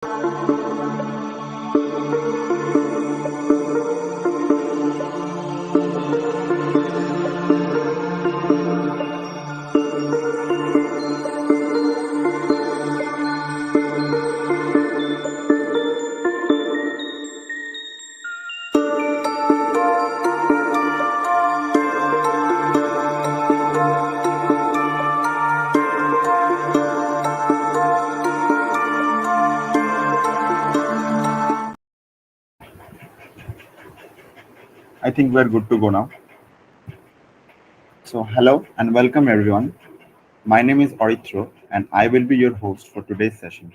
I think we're good to go now. So, hello and welcome everyone. My name is Orithro and I will be your host for today's session.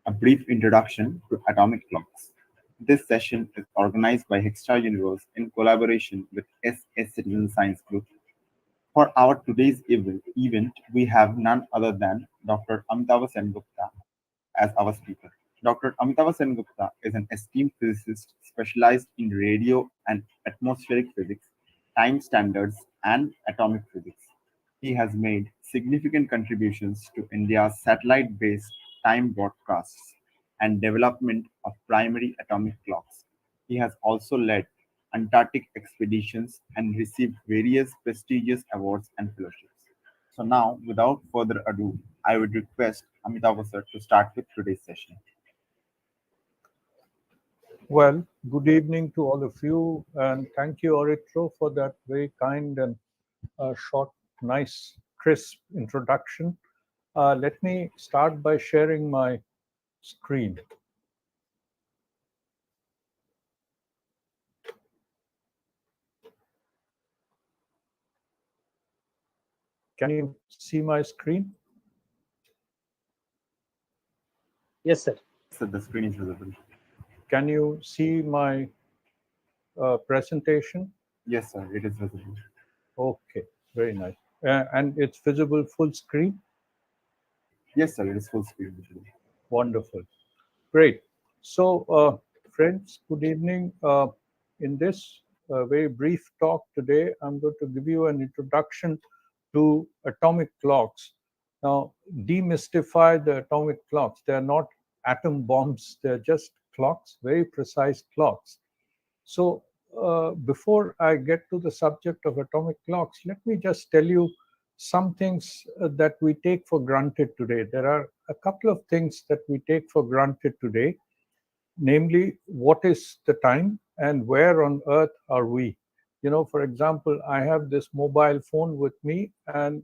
A brief introduction to atomic clocks. This session is organized by Hex-Star Universe in collaboration with SS Citizen Science Group. For our today's event, we have none other than Dr. Amitava Sengupta as our speaker. Dr. Amitava Sengupta is an esteemed physicist specialized in radio and atmospheric physics, time standards, and atomic physics. He has made significant contributions to India's satellite based time broadcasts and development of primary atomic clocks. He has also led Antarctic expeditions and received various prestigious awards and fellowships. So now, without further ado, I would request Amitava sir to start with today's session. Well, good evening to all of you, and thank you, Orithro, for that very kind and short, nice, crisp introduction. Let me start by sharing my screen. Can you see my screen? Yes, sir. So the screen is visible. Can you see my presentation? Yes, sir, it is visible. Okay, very nice. And it's visible full screen? Yes, sir, it is full screen visible. Wonderful. Great. So, friends, good evening. In this very brief talk today, I'm going to give you an introduction to atomic clocks. Now, demystify the atomic clocks. They're not atom bombs, they're just clocks, very precise clocks. So, before I get to the subject of atomic clocks, let me just tell you some things that we take for granted today. There are a couple of things that we take for granted today, namely, what is the time and where on earth are we? You know, for example, I have this mobile phone with me, and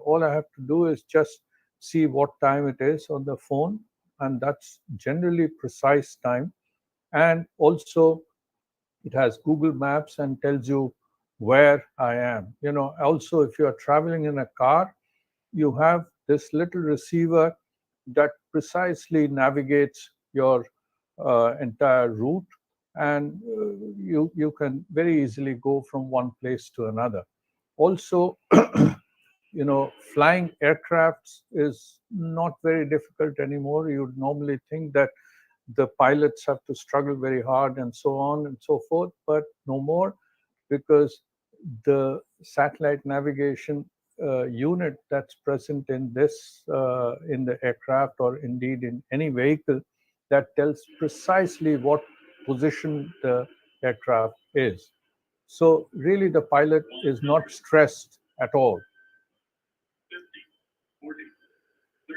all I have to do is just see what time it is on the phone, and that's generally precise time. And also, it has Google Maps and tells you where I am. You know, also, if you're traveling in a car, you have this little receiver that precisely navigates your entire route, and you can very easily go from one place to another. Also, you know, flying aircrafts is not very difficult anymore. You'd normally think that the pilots have to struggle very hard and so on and so forth, but no more, because the satellite navigation unit that's present in this in the aircraft, or indeed in any vehicle, that tells precisely what position the aircraft is. So really the pilot is not stressed at all. 50, 40, 30,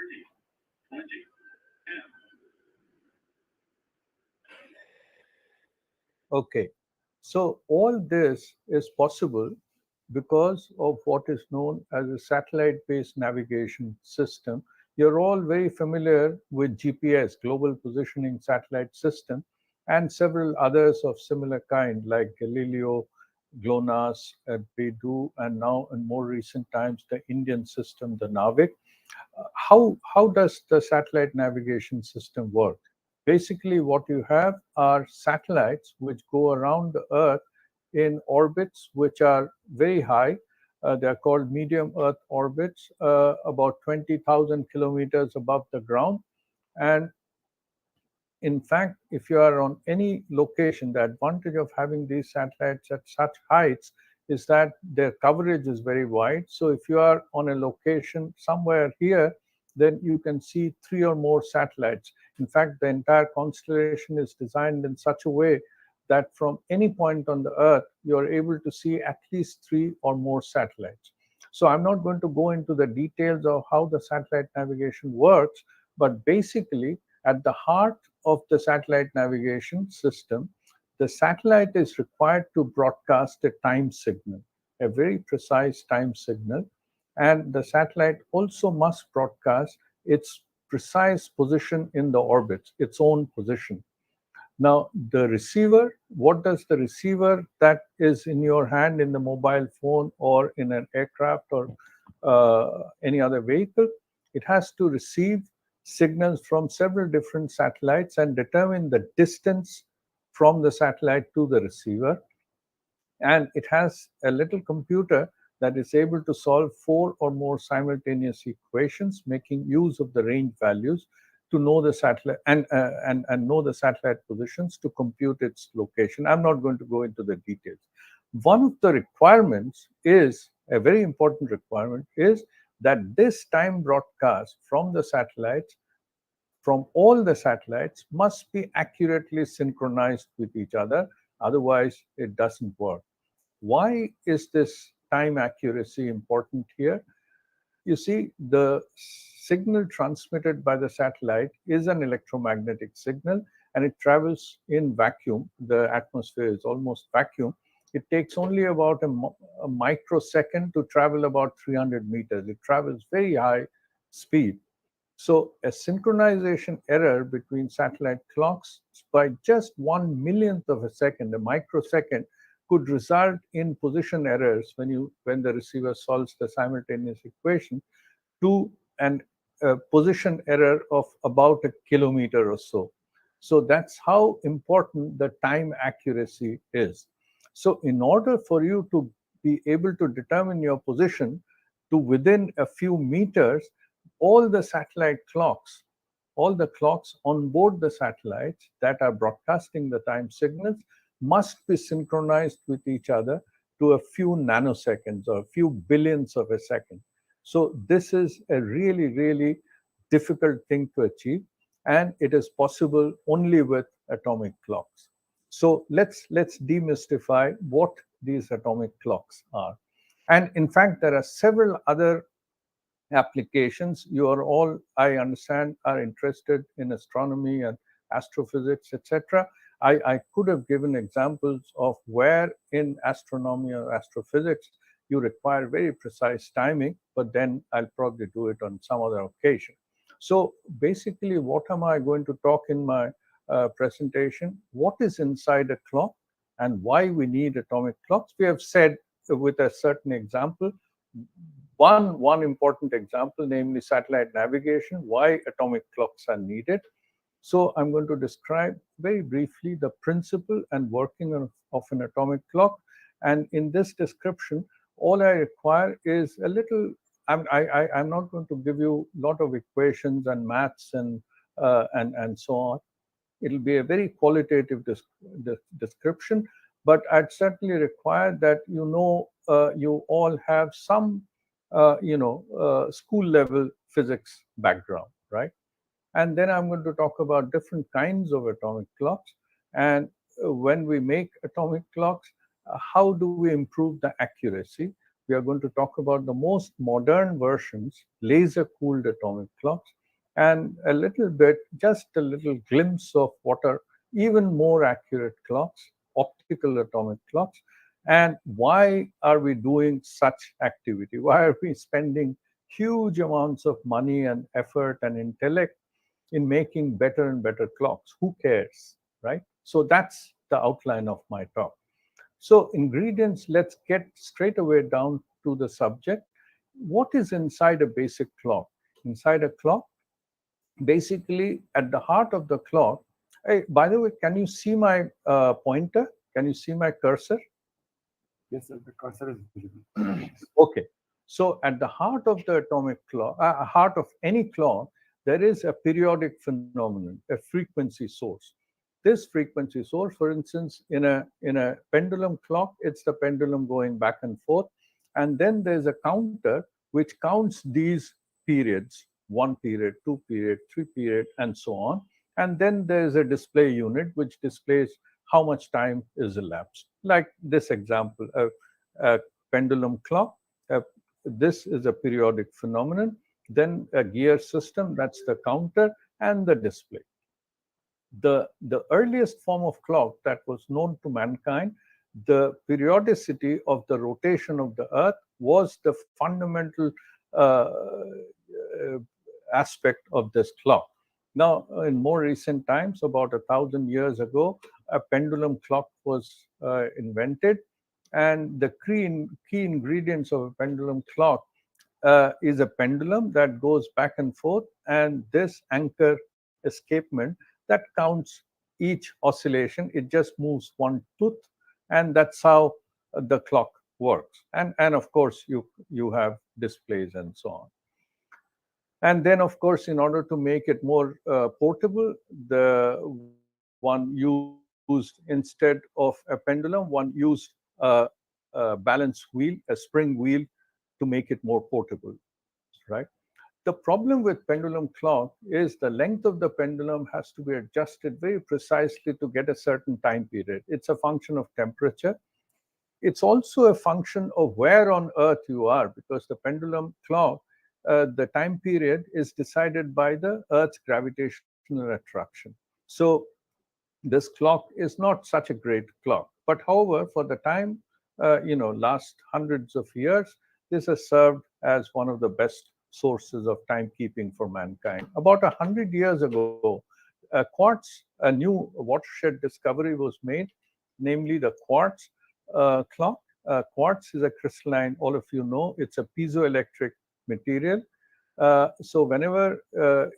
20, 10. Okay, so all this is possible because of what is known as a satellite-based navigation system. You're all very familiar with GPS, Global Positioning Satellite System, and several others of similar kind like Galileo, GLONASS, Beidou, and now in more recent times, the Indian system, the Navik. How does the satellite navigation system work? Basically, what you have are satellites which go around the Earth in orbits which are very high. They're called medium Earth orbits, about 20,000 kilometers above the ground. And in fact, if you are on any location, the advantage of having these satellites at such heights is that their coverage is very wide. So if you are on a location somewhere here, then you can see 3 or more satellites. In fact, the entire constellation is designed in such a way that from any point on the Earth, you're able to see at least 3 or more satellites. So I'm not going to go into the details of how the satellite navigation works, but basically, at the heart of the satellite navigation system, the satellite is required to broadcast a time signal, a very precise time signal, and the satellite also must broadcast its precise position in the orbit, its own position. Now, the receiver, what does the receiver that is in your hand in the mobile phone or in an aircraft or any other vehicle? It has to receive signals from several different satellites and determine the distance from the satellite to the receiver. And it has a little computer that is able to solve 4 or more simultaneous equations, making use of the range values to know the satellite and know the satellite positions to compute its location. I'm not going to go into the details. One of the requirements is a very important requirement is that this time broadcast from the satellites, from all the satellites, must be accurately synchronized with each other. Otherwise, it doesn't work. Why is this time accuracy important here? You see, the signal transmitted by the satellite is an electromagnetic signal, and it travels in vacuum. The atmosphere is almost vacuum. It takes only about a microsecond to travel about 300 meters. It travels very high speed. So a synchronization error between satellite clocks by just 1 millionth of a second, a microsecond, could result in position errors when the receiver solves the simultaneous equation to an position error of about a kilometer or so. So that's how important the time accuracy is. So in order for you to be able to determine your position to within a few meters, all the satellite clocks, all the clocks on board the satellites that are broadcasting the time signals must be synchronized with each other to a few nanoseconds or a few billionths of a second. So this is a really, really difficult thing to achieve, and it is possible only with atomic clocks. So let's demystify what these atomic clocks are. And in fact, there are several other applications. You are all, I understand, are interested in astronomy and astrophysics, etc. I could have given examples of where in astronomy or astrophysics you require very precise timing, but then I'll probably do it on some other occasion. So basically, what am I going to talk in my presentation? What is inside a clock and why we need atomic clocks? We have said with a certain example, one important example, namely satellite navigation, why atomic clocks are needed. So I'm going to describe very briefly the principle and working of an atomic clock. And in this description, all I require is a little, I'm not going to give you a lot of equations and maths and so on. It'll be a very qualitative description, but I'd certainly require that you all have some school level physics background, right? And then I'm going to talk about different kinds of atomic clocks. And when we make atomic clocks, how do we improve the accuracy? We are going to talk about the most modern versions, laser cooled atomic clocks, and a little bit, just a little glimpse of what are even more accurate clocks, optical atomic clocks, and why are we doing such activity? Why are we spending huge amounts of money and effort and intellect in making better and better clocks? Who cares, right? So that's the outline of my talk. So ingredients, let's get straight away down to the subject. What is inside a basic clock? Inside a clock, basically at the heart of the clock, hey, by the way, can you see my pointer? Can you see my cursor? Yes, sir, the cursor is visible. Okay. So at the heart of the atomic clock, heart of any clock, there is a periodic phenomenon, a frequency source. This frequency source, for instance, in a pendulum clock, it's the pendulum going back and forth. And then there's a counter which counts these periods, 1 period, 2 period, 3 period, and so on. And then there's a display unit which displays how much time is elapsed. Like this example, a pendulum clock. This is a periodic phenomenon. Then a gear system, that's the counter, and the display. The earliest form of clock that was known to mankind, the periodicity of the rotation of the earth was the fundamental aspect of this clock. Now, in more recent times, about 1,000 years ago, a pendulum clock was invented, and the key ingredients of a pendulum clock is a pendulum that goes back and forth, and this anchor escapement that counts each oscillation. It just moves one tooth, and that's how the clock works. And of course, you have displays and so on. And then, of course, in order to make it more portable, the one used instead of a pendulum, one used a balance wheel, a spring wheel, to make it more portable, right? The problem with pendulum clock is the length of the pendulum has to be adjusted very precisely to get a certain time period. It's a function of temperature. It's also a function of where on earth you are, because the pendulum clock, the time period is decided by the earth's gravitational attraction. So this clock is not such a great clock. But however, for the time, last hundreds of years, this has served as one of the best sources of timekeeping for mankind. About 100 years ago, a new watershed discovery was made, namely the quartz clock. Quartz is a crystalline, all of you know, it's a piezoelectric material. So whenever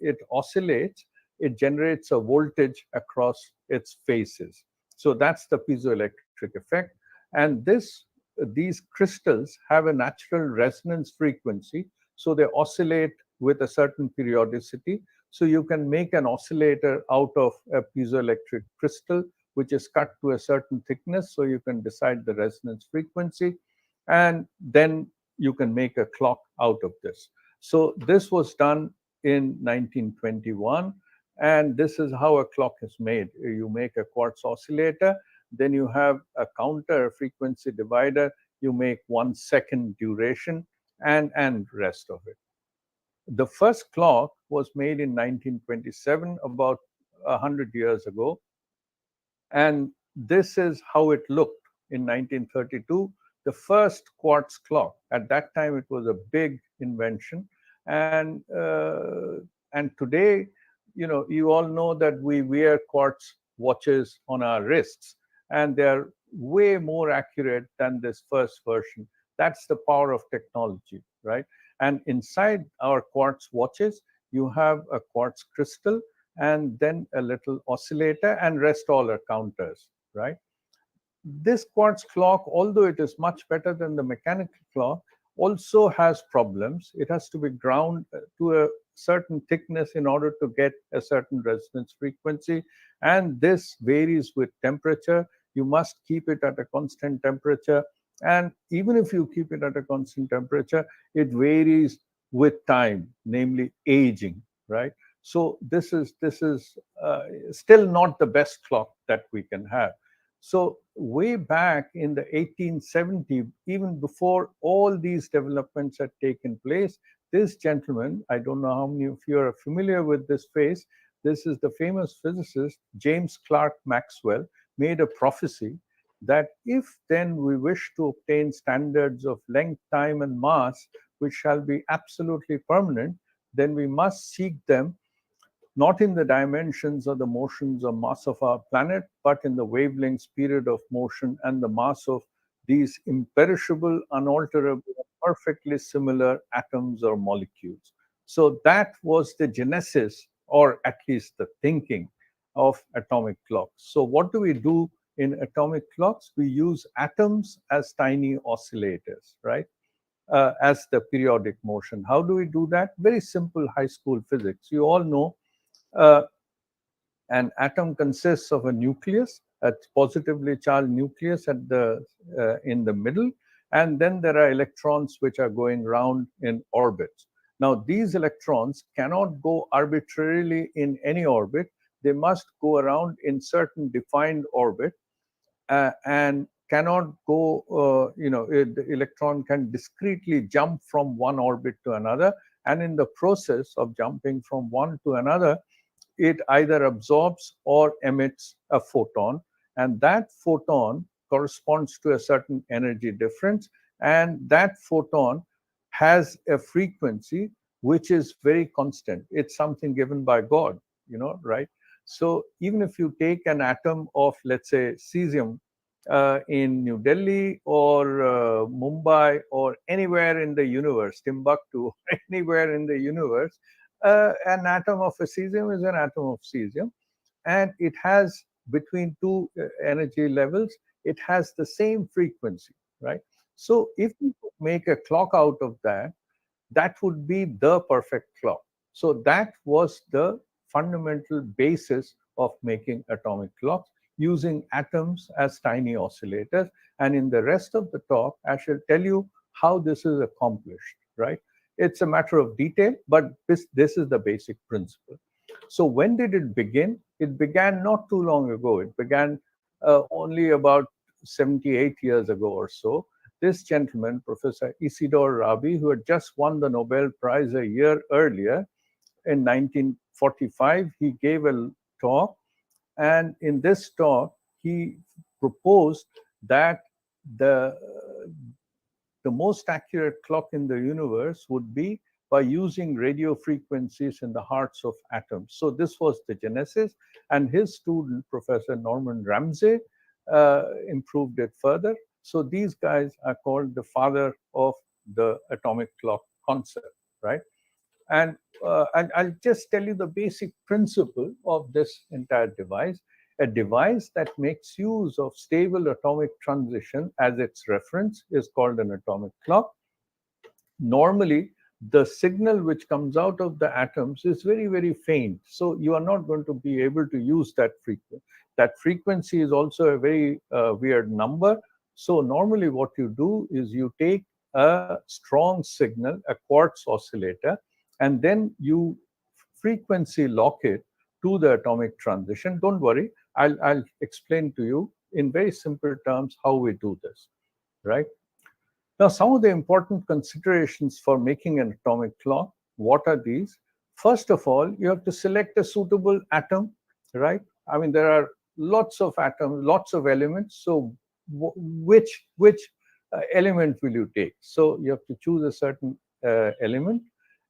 it oscillates, it generates a voltage across its faces. So that's the piezoelectric effect. And these crystals have a natural resonance frequency, so they oscillate with a certain periodicity. So you can make an oscillator out of a piezoelectric crystal, which is cut to a certain thickness, so you can decide the resonance frequency, and then you can make a clock out of this. So this was done in 1921, and this is how a clock is made. You make a quartz oscillator, then you have a counter, a frequency divider, you make 1 second duration, and rest of it. The first clock was made in 1927, about 100 years ago, and this is how it looked in 1932. The first quartz clock. At that time, it was a big invention, and today, you all know that we wear quartz watches on our wrists, and they're way more accurate than this first version. That's the power of technology, right? And inside our quartz watches, you have a quartz crystal and then a little oscillator, and rest all are counters, right? This quartz clock, although it is much better than the mechanical clock, also has problems. It has to be ground to a certain thickness in order to get a certain resonance frequency, and this varies with temperature. You must keep it at a constant temperature, and even if you keep it at a constant temperature, it varies with time, namely aging, right? So this is still not the best clock that we can have. So way back in the 1870s, even before all these developments had taken place, this gentleman, I don't know how many of you are familiar with this face, this is the famous physicist James Clerk Maxwell, made a prophecy that if then we wish to obtain standards of length, time, and mass, which shall be absolutely permanent, then we must seek them not in the dimensions or the motions or mass of our planet, but in the wavelength, period of motion, and the mass of these imperishable, unalterable, perfectly similar atoms or molecules. So that was the genesis, or at least the thinking, of atomic clocks. So what do we do in atomic clocks? We use atoms as tiny oscillators, right? As the periodic motion. How do we do that? Very simple high school physics. You all know uh, an atom consists of a nucleus, a positively charged nucleus at the in the middle, and then there are electrons which are going round in orbits. Now, these electrons cannot go arbitrarily in any orbit. they must go around in certain defined orbit, and cannot go, the electron can discretely jump from one orbit to another, and in the process of jumping from one to another, it either absorbs or emits a photon, and that photon corresponds to a certain energy difference, and that photon has a frequency which is very constant. It's something given by God, right? So even if you take an atom of, let's say, cesium in New Delhi or Mumbai or anywhere in the universe, Timbuktu, anywhere in the universe, an atom of a cesium is an atom of cesium, and it has between two energy levels, it has the same frequency, right? So if you could make a clock out of that, that would be the perfect clock. So that was the fundamental basis of making atomic clocks, using atoms as tiny oscillators. And in the rest of the talk, I shall tell you how this is accomplished, right? It's a matter of detail, but this is the basic principle. So when did it begin? It began not too long ago. It began only about 78 years ago or so. This gentleman, Professor Isidore Rabi, who had just won the Nobel Prize a year earlier in 1945, he gave a talk, and in this talk, he proposed that the the most accurate clock in the universe would be by using radio frequencies in the hearts of atoms. So this was the genesis, and his student, Professor Norman Ramsay, improved it further. So these guys are called the father of the atomic clock concept, right? And I'll just tell you the basic principle of this entire device. A device that makes use of stable atomic transition as its reference is called an atomic clock. Normally, the signal which comes out of the atoms is very, very faint. So you are not going to be able to use that frequency. That frequency is also a very weird number. So normally what you do is you take a strong signal, a quartz oscillator, and then you frequency lock it to the atomic transition. Don't worry, I'll explain to you in very simple terms how we do this, right? Now, some of the important considerations for making an atomic clock, what are these? First of all, you have to select a suitable atom, right? I mean, there are lots of atoms, lots of elements. So which element will you take? So you have to choose a certain element,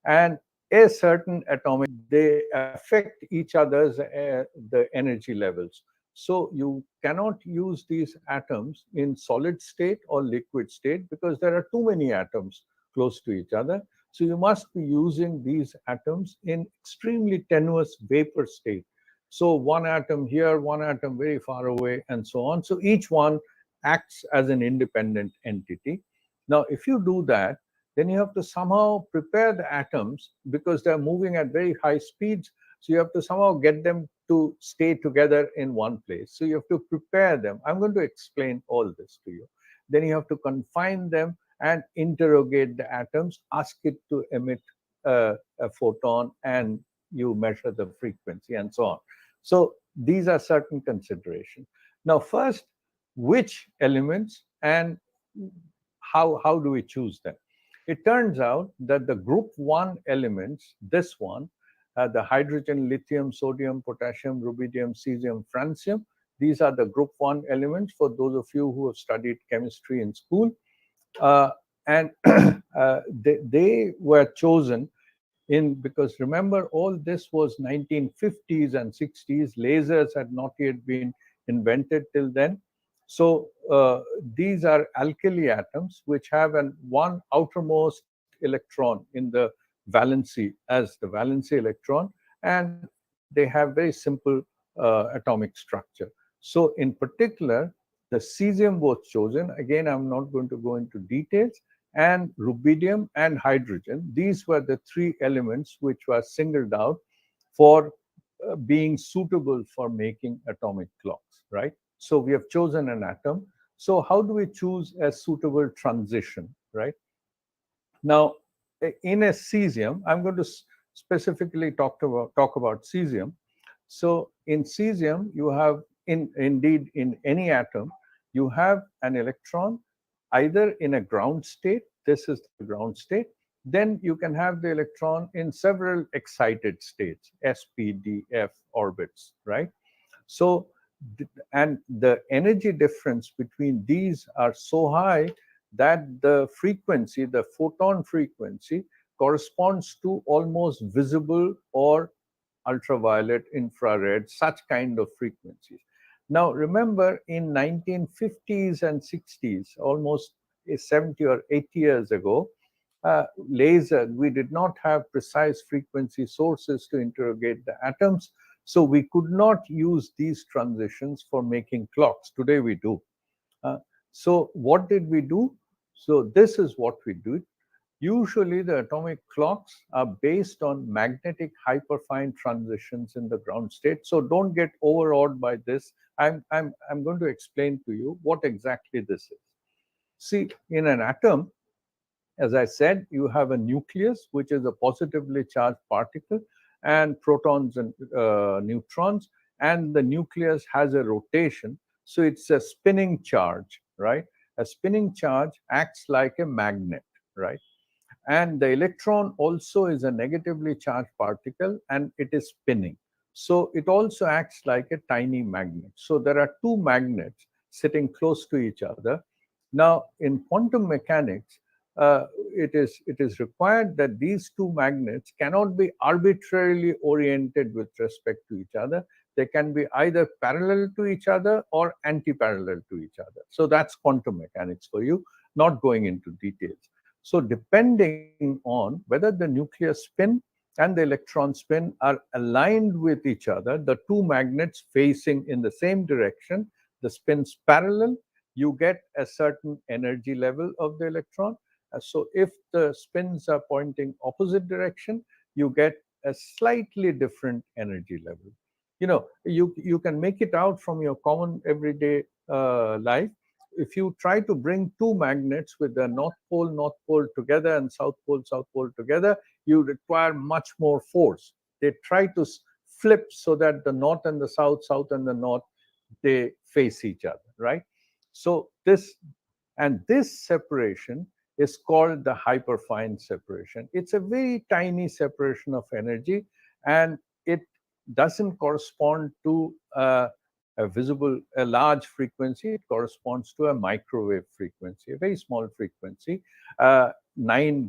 and a certain atomic, they affect each other's the energy levels. So you cannot use these atoms in solid state or liquid state because there are too many atoms close to each other. So you must be using these atoms in extremely tenuous vapor state. So one atom here, one atom very far away, and so on. So each one acts as an independent entity. Now, if you do that, then you have to somehow prepare the atoms because they're moving at very high speeds. So you have to somehow get them to stay together in one place. So you have to prepare them. I'm going to explain all this to you. Then you have to confine them and interrogate the atoms, ask it to emit a photon, and you measure the frequency and so on. So these are certain considerations. Now, first, which elements and how do we choose them? It turns out that the group 1 elements, this one, the hydrogen, lithium, sodium, potassium, rubidium, cesium, francium, these are the group 1 elements for those of you who have studied chemistry in school. And they were chosen because remember, all this was 1950s and 60s. Lasers had not yet been invented till then. So these are alkali atoms which have one outermost electron in the valency as the valency electron, and they have very simple atomic structure. So in particular, the cesium was chosen. Again, I'm not going to go into details. And rubidium and hydrogen, these were the 3 elements which were singled out for being suitable for making atomic clocks, right? So we have chosen an atom. So how do we choose a suitable transition, right? Now, in a cesium, I'm going to specifically talk about cesium. So in cesium, you have indeed in any atom, you have an electron either in a ground state, this is the ground state, then you can have the electron in several excited states, s, p, d, f orbits, right? So, and the energy difference between these are so high that the frequency, the photon frequency, corresponds to almost visible or ultraviolet, infrared, such kind of frequencies. Now, remember in 1950s and 60s, almost 70 or 80 years ago, laser, we did not have precise frequency sources to interrogate the atoms, so we could not use these transitions for making clocks. Today we do. So what did we do? So this is what we do. Usually the atomic clocks are based on magnetic hyperfine transitions in the ground state. So don't get overawed by this. I'm going to explain to you what exactly this is. See, in an atom, as I said, you have a nucleus, which is a positively charged particle, and protons and neutrons, and the nucleus has a rotation. So it's a spinning charge, right? A spinning charge acts like a magnet, right? And the electron also is a negatively charged particle and it is spinning. So it also acts like a tiny magnet. So there are two magnets sitting close to each other. Now, in quantum mechanics, it is required that these two magnets cannot be arbitrarily oriented with respect to each other. They can be either parallel to each other or anti-parallel to each other. So that's quantum mechanics for you, not going into details. So depending on whether the nucleus spin and the electron spin are aligned with each other, the two magnets facing in the same direction, the spins parallel, you get a certain energy level of the electron. So if the spins are pointing opposite direction, you get a slightly different energy level. You know, you can make it out from your common everyday life. If you try to bring two magnets with the north pole together and south pole together, you require much more force. They try to flip so that the north and the south and the north, they face each other, right? So this separation is called the hyperfine separation. It's a very tiny separation of energy, and it doesn't correspond to a large frequency. It corresponds to a microwave frequency, a very small frequency, 9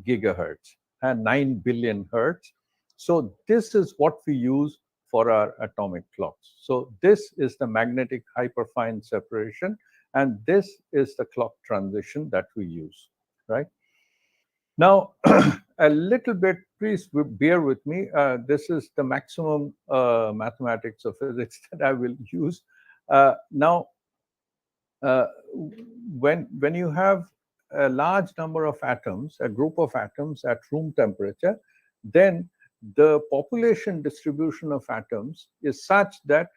gigahertz and 9 billion hertz. So this is what we use for our atomic clocks. So this is the magnetic hyperfine separation, and this is the clock transition that we use, right? Now, a little bit, please bear with me. This is the maximum mathematics of physics that I will use. Now, when you have a large number of atoms, a group of atoms at room temperature, then the population distribution of atoms is such that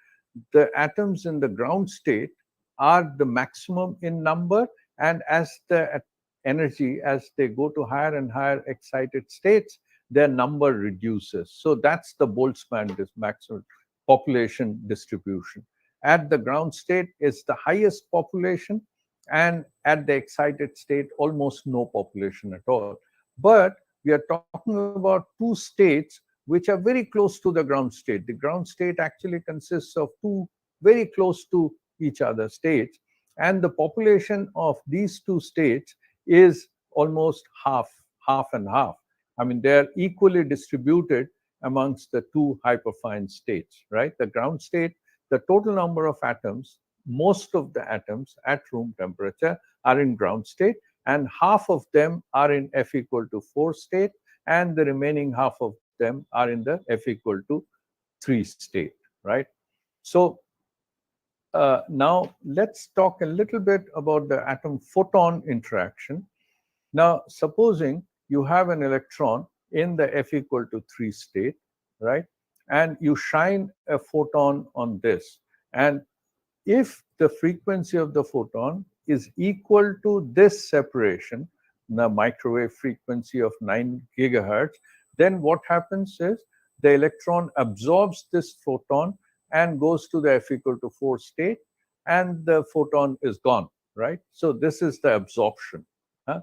the atoms in the ground state are the maximum in number, and as the energy, as they go to higher and higher excited states, their number reduces. So that's the Boltzmann maximum population distribution. At the ground state is the highest population, and at the excited state, almost no population at all. But we are talking about two states which are very close to the ground state. The ground state actually consists of two very close to each other states, and the population of these two states is almost half and half. I mean, they are equally distributed amongst the two hyperfine states, right? The ground state, the total number of atoms, most of the atoms at room temperature are in ground state, and half of them are in F equal to 4 state, and the remaining half of them are in the F equal to 3 state, right? So now let's talk a little bit about the atom photon interaction. Now, supposing you have an electron in the F equal to 3 state, right? And you shine a photon on this. And if the frequency of the photon is equal to this separation, the microwave frequency of 9 gigahertz, then what happens is the electron absorbs this photon and goes to the F equal to 4 state, and the photon is gone, right? So this is the absorption. Huh?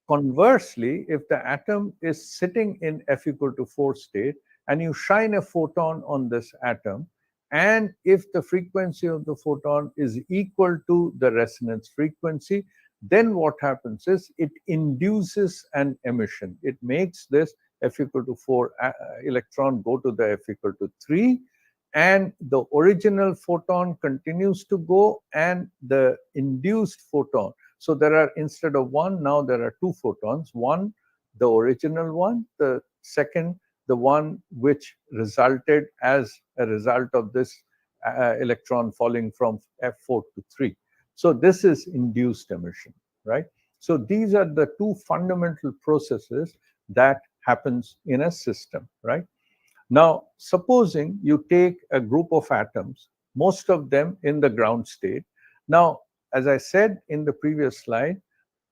Conversely, if the atom is sitting in F equal to 4 state and you shine a photon on this atom, and if the frequency of the photon is equal to the resonance frequency, then what happens is it induces an emission. It makes this F equal to 4 electron go to the F equal to 3, and the original photon continues to go, and the induced photon. So there are, instead of one, now there are two photons. One, the original one, the second, the one which resulted as a result of this electron falling from F4 to 3. So this is induced emission, right? So these are the two fundamental processes that happens in a system, right? Now, supposing you take a group of atoms, most of them in the ground state. Now, as I said in the previous slide,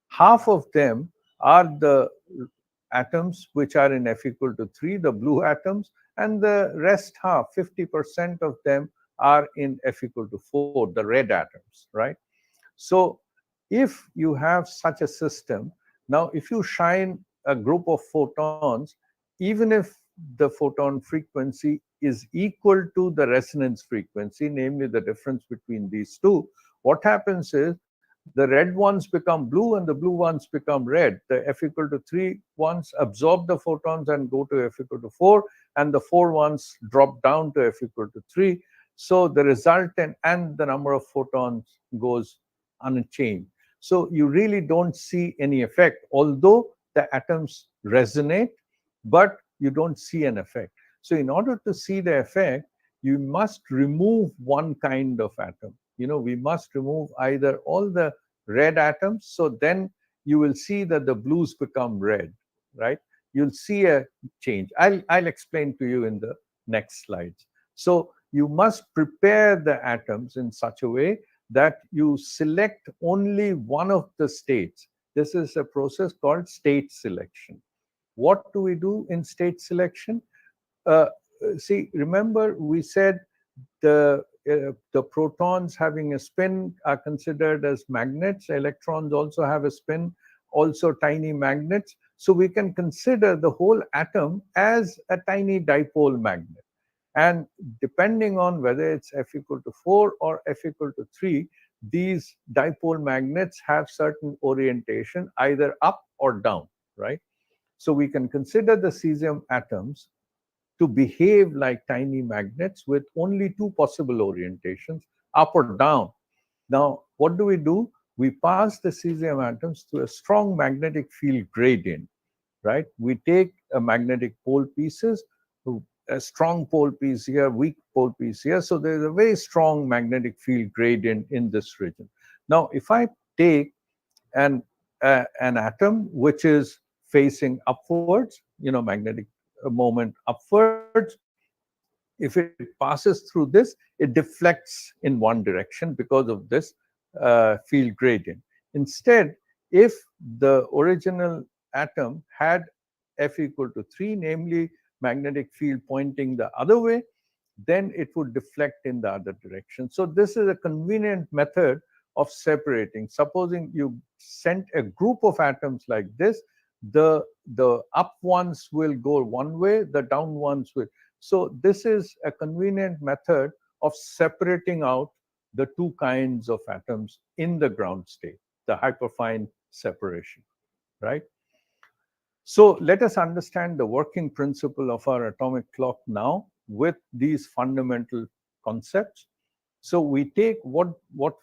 half of them are the atoms which are in F equal to 3, the blue atoms, and the rest half, 50% of them, are in F equal to 4, the red atoms, right? So if you have such a system, now if you shine a group of photons, even if the photon frequency is equal to the resonance frequency, namely the difference between these two, what happens is the red ones become blue and the blue ones become red. The F equal to 3 ones absorb the photons and go to F equal to 4, and the 4 ones drop down to F equal to 3. So the resultant and the number of photons goes unchanged. So you really don't see any effect, although the atoms resonate, but you don't see an effect. So in order to see the effect, you must remove one kind of atom. We must remove either all the red atoms, so then you will see that the blues become red, right? You'll see a change. I'll explain to you in the next slides. So you must prepare the atoms in such a way that you select only one of the states. This is a process called state selection. What do we do in state selection? See, remember we said the protons having a spin are considered as magnets. Electrons also have a spin, also tiny magnets. So we can consider the whole atom as a tiny dipole magnet. And depending on whether it's F equal to 4 or F equal to 3, these dipole magnets have certain orientation, either up or down, right? So we can consider the cesium atoms to behave like tiny magnets with only two possible orientations, up or down. Now, what do? We pass the cesium atoms through a strong magnetic field gradient, right? We take a magnetic pole pieces, a strong pole piece here, weak pole piece here. So there's a very strong magnetic field gradient in this region. Now, if I take an atom which is facing upwards, magnetic moment upwards, if it passes through this, it deflects in one direction because of this field gradient. Instead, if the original atom had F equal to 3, namely magnetic field pointing the other way, then it would deflect in the other direction. So this is a convenient method of separating. Supposing you sent a group of atoms like this, the up ones will go one way, the down ones will. So this is a convenient method of separating out the two kinds of atoms in the ground state, the hyperfine separation, right? So let us understand the working principle of our atomic clock now with these fundamental concepts. So we take what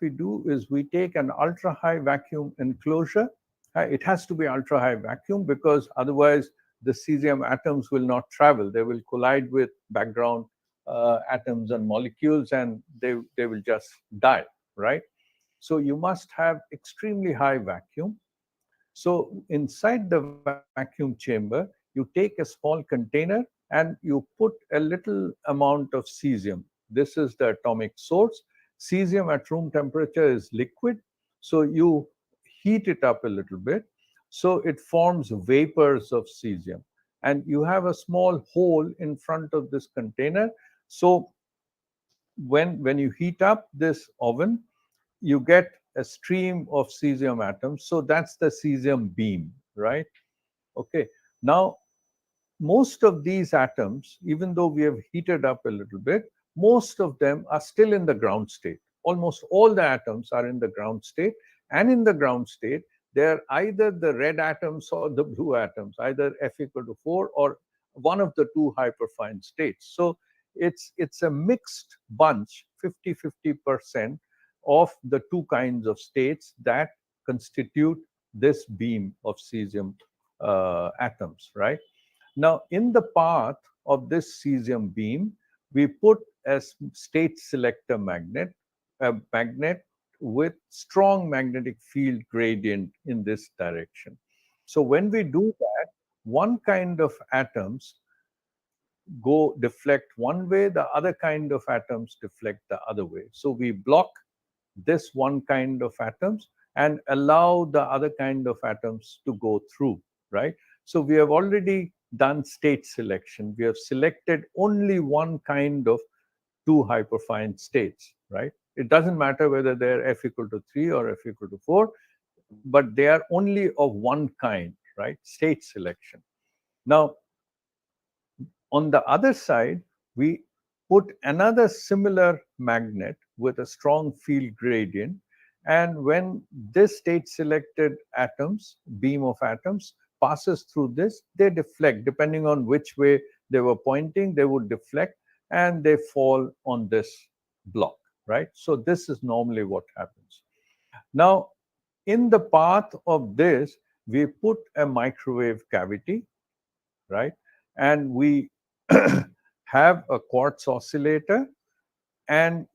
we do is we take an ultra high vacuum enclosure. It has to be ultra high vacuum because otherwise the cesium atoms will not travel. They will collide with background atoms and molecules, and they will just die, right? So you must have extremely high vacuum. So inside the vacuum chamber, you take a small container and you put a little amount of cesium. This is the atomic source. Cesium at room temperature is liquid. So you heat it up a little bit. So it forms vapors of cesium. And you have a small hole in front of this container. So when you heat up this oven, you get a stream of cesium atoms. So that's the cesium beam, right? Okay. Now, most of these atoms, even though we have heated up a little bit, most of them are still in the ground state. Almost all the atoms are in the ground state. And in the ground state, they're either the red atoms or the blue atoms, either F equal to 4 or one of the two hyperfine states. So it's a mixed bunch, 50-50% of the two kinds of states that constitute this beam of cesium atoms, right? Now, in the path of this cesium beam, we put a state selector magnet, a magnet with strong magnetic field gradient in this direction. So when we do that, one kind of atoms go deflect one way, the other kind of atoms deflect the other way. So we block this one kind of atoms and allow the other kind of atoms to go through, right? So we have already done state selection. We have selected only one kind of two hyperfine states, right? It doesn't matter whether they're F equal to 3 or F equal to 4, but they are only of one kind, right? State selection. Now, on the other side, we put another similar magnet with a strong field gradient. And when this state selected atoms, beam of atoms, passes through this, they deflect. Depending on which way they were pointing, they would deflect and they fall on this block, right? So this is normally what happens. Now, in the path of this, we put a microwave cavity, right? And we have a quartz oscillator, and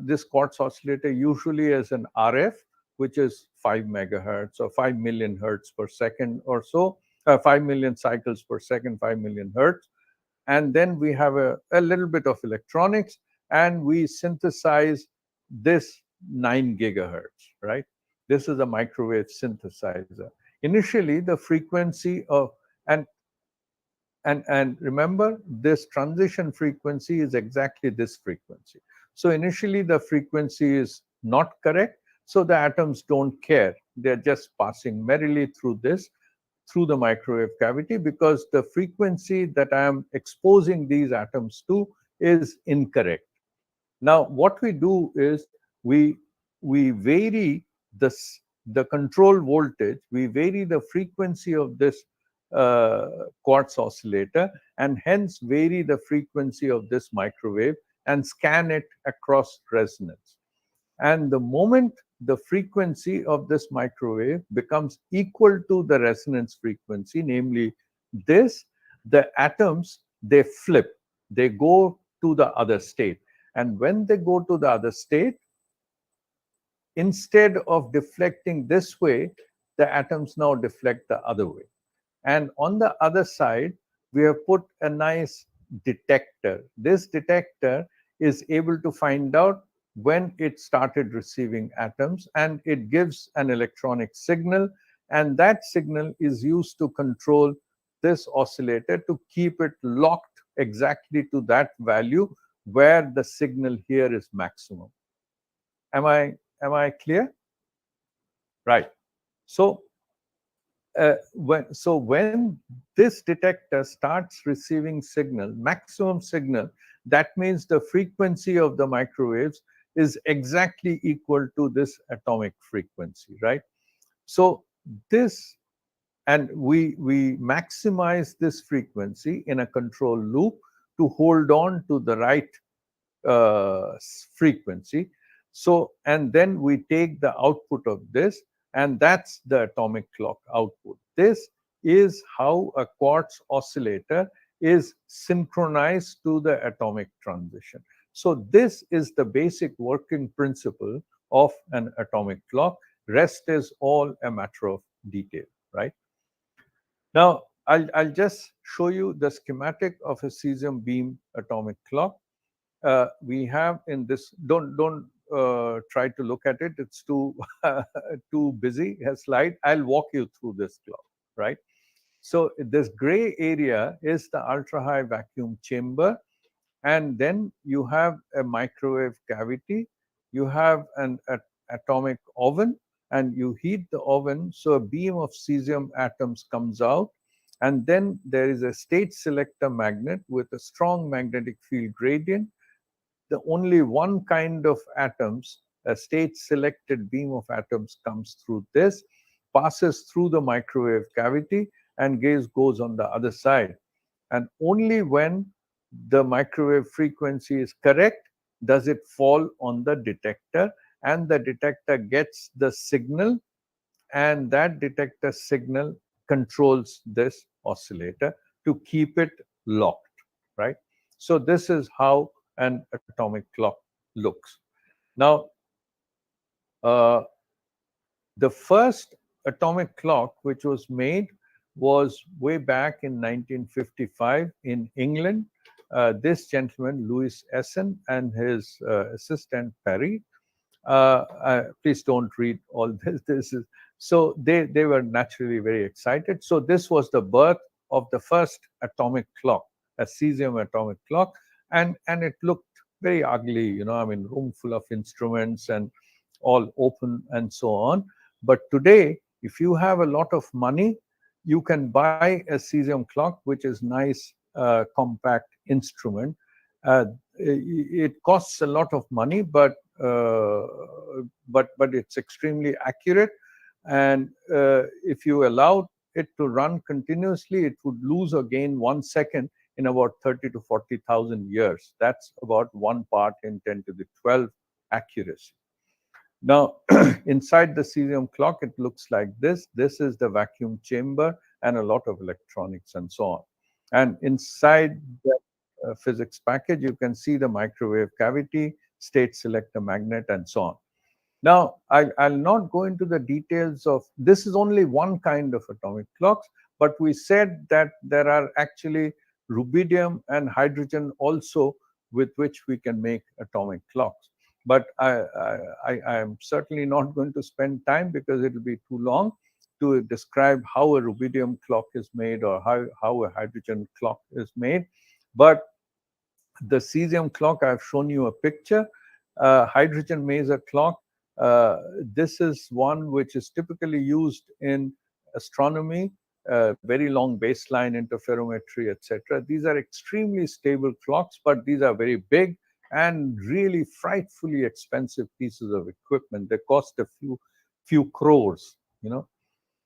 this quartz oscillator usually has an RF, which is 5 megahertz or 5 million hertz per second or so, 5 million cycles per second, 5 million hertz. And then we have a little bit of electronics, and we synthesize this 9 gigahertz, right? This is a microwave synthesizer. Initially, the frequency of, and remember, this transition frequency is exactly this frequency. So initially the frequency is not correct, so the atoms don't care. They're just passing merrily through this, through the microwave cavity, because the frequency that I am exposing these atoms to is incorrect. Now, what we do is we vary the control voltage, we vary the frequency of this quartz oscillator, and hence vary the frequency of this microwave and scan it across resonance. And the moment the frequency of this microwave becomes equal to the resonance frequency, namely this, the atoms, they flip, they go to the other state. And when they go to the other state, instead of deflecting this way, the atoms now deflect the other way. And on the other side, we have put a nice detector. This detector is able to find out when it started receiving atoms, and it gives an electronic signal, and that signal is used to control this oscillator to keep it locked exactly to that value where the signal here is maximum. Am I clear? Right. So when this detector starts receiving signal, maximum signal, that means the frequency of the microwaves is exactly equal to this atomic frequency, right? So this, and we maximize this frequency in a control loop to hold on to the right frequency. So, and then we take the output of this, and that's the atomic clock output. This is how a quartz oscillator is synchronized to the atomic transition. So this is the basic working principle of an atomic clock. Rest is all a matter of detail, right? Now, I'll just show you the schematic of a cesium beam atomic clock. We have in this, don't try to look at it, it's too too busy a slide. I'll walk you through this clock, right? So this gray area is the ultra high vacuum chamber, and then you have a microwave cavity, you have an atomic oven, and you heat the oven, so a beam of cesium atoms comes out, and then there is a state selector magnet with a strong magnetic field gradient. The only one kind of atoms, a state selected beam of atoms comes through this, passes through the microwave cavity, and goes on the other side. And only when the microwave frequency is correct does it fall on the detector, and the detector gets the signal, and that detector signal controls this oscillator to keep it locked, right? So this is how an atomic clock looks. Now, uh, the first atomic clock which was made was way back in 1955 in England. This gentleman, Louis Essen, and his assistant Perry. Please don't read all this. This is so they were naturally very excited. So this was the birth of the first atomic clock, a cesium atomic clock, and it looked very ugly. I mean, room full of instruments and all open and so on. But today, if you have a lot of money, you can buy a cesium clock, which is nice, compact instrument. It costs a lot of money, but it's extremely accurate. And if you allow it to run continuously, it would lose or gain 1 second in about 30 to 40,000 years. That's about 1 part in 10 to the 12 accuracy. Now, inside the cesium clock, it looks like this. This is the vacuum chamber and a lot of electronics and so on. And inside the physics package, you can see the microwave cavity, state selector magnet, and so on. Now, I'll not go into the details of this. Is only one kind of atomic clocks, but we said that there are actually rubidium and hydrogen also with which we can make atomic clocks. But I am certainly not going to spend time because it will be too long to describe how a rubidium clock is made or how a hydrogen clock is made. But the cesium clock, I've shown you a picture. Hydrogen maser clock, this is one which is typically used in astronomy, very long baseline interferometry, etc. These are extremely stable clocks, but these are very big and really frightfully expensive pieces of equipment. They cost a few crores,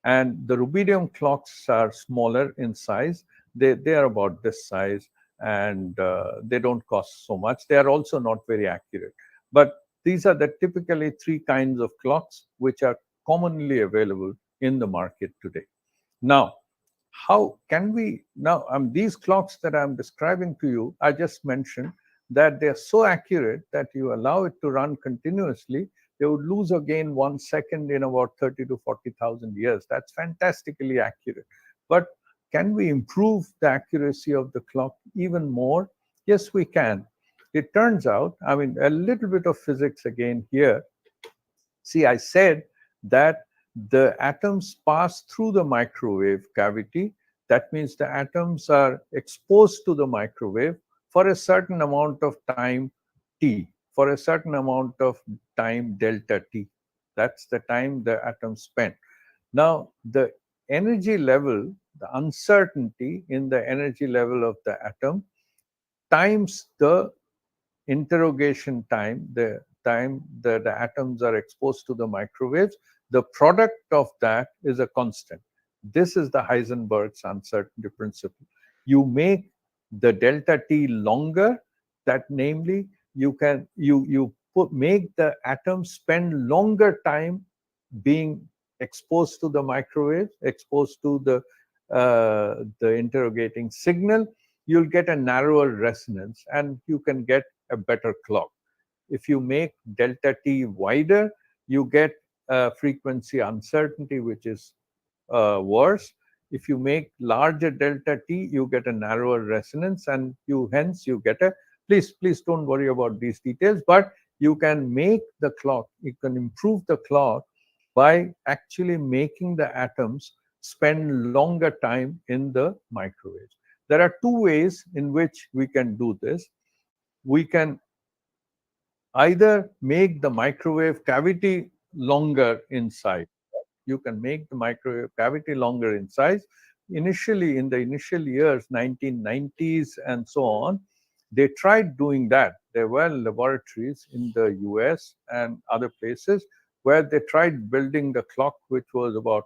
And the rubidium clocks are smaller in size. They are about this size, and they don't cost so much. They are also not very accurate. But these are the typically 3 kinds of clocks which are commonly available in the market today. Now, how can we now? These clocks that I'm describing to you, I just mentioned that they're so accurate that you allow it to run continuously, they would lose or gain 1 second in about 30 to 40,000 years. That's fantastically accurate. But can we improve the accuracy of the clock even more? Yes, we can. It turns out, a little bit of physics again here. See, I said that the atoms pass through the microwave cavity. That means the atoms are exposed to the microwave for a certain amount of time t, for a certain amount of time delta t. That's the time the atoms spend. Now, the energy level, the uncertainty in the energy level of the atom times the interrogation time, the time that the atoms are exposed to the microwaves, the product of that is a constant. This is the Heisenberg's uncertainty principle. You make the delta t longer, that namely make the atom spend longer time being exposed to the microwave, exposed to the interrogating signal. You'll get a narrower resonance and you can get a better clock. If you make delta t wider, you get a frequency uncertainty which is worse. If you make larger delta t, you get a narrower resonance, and hence you get a. Please don't worry about these details, but you can make the clock. You can improve the clock by actually making the atoms spend longer time in the microwaves. There are 2 ways in which we can do this. we can either make the microwave cavity longer in size. You can make the microwave cavity longer in size. Initially, in the initial years, 1990s and so on, they tried doing that. There were laboratories in the US and other places where they tried building the clock, which was about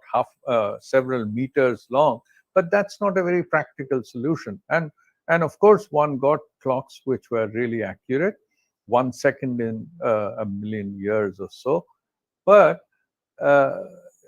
several meters long, but that's not a very practical solution. And of course, one got clocks which were really accurate, 1 second in a million years or so. But uh,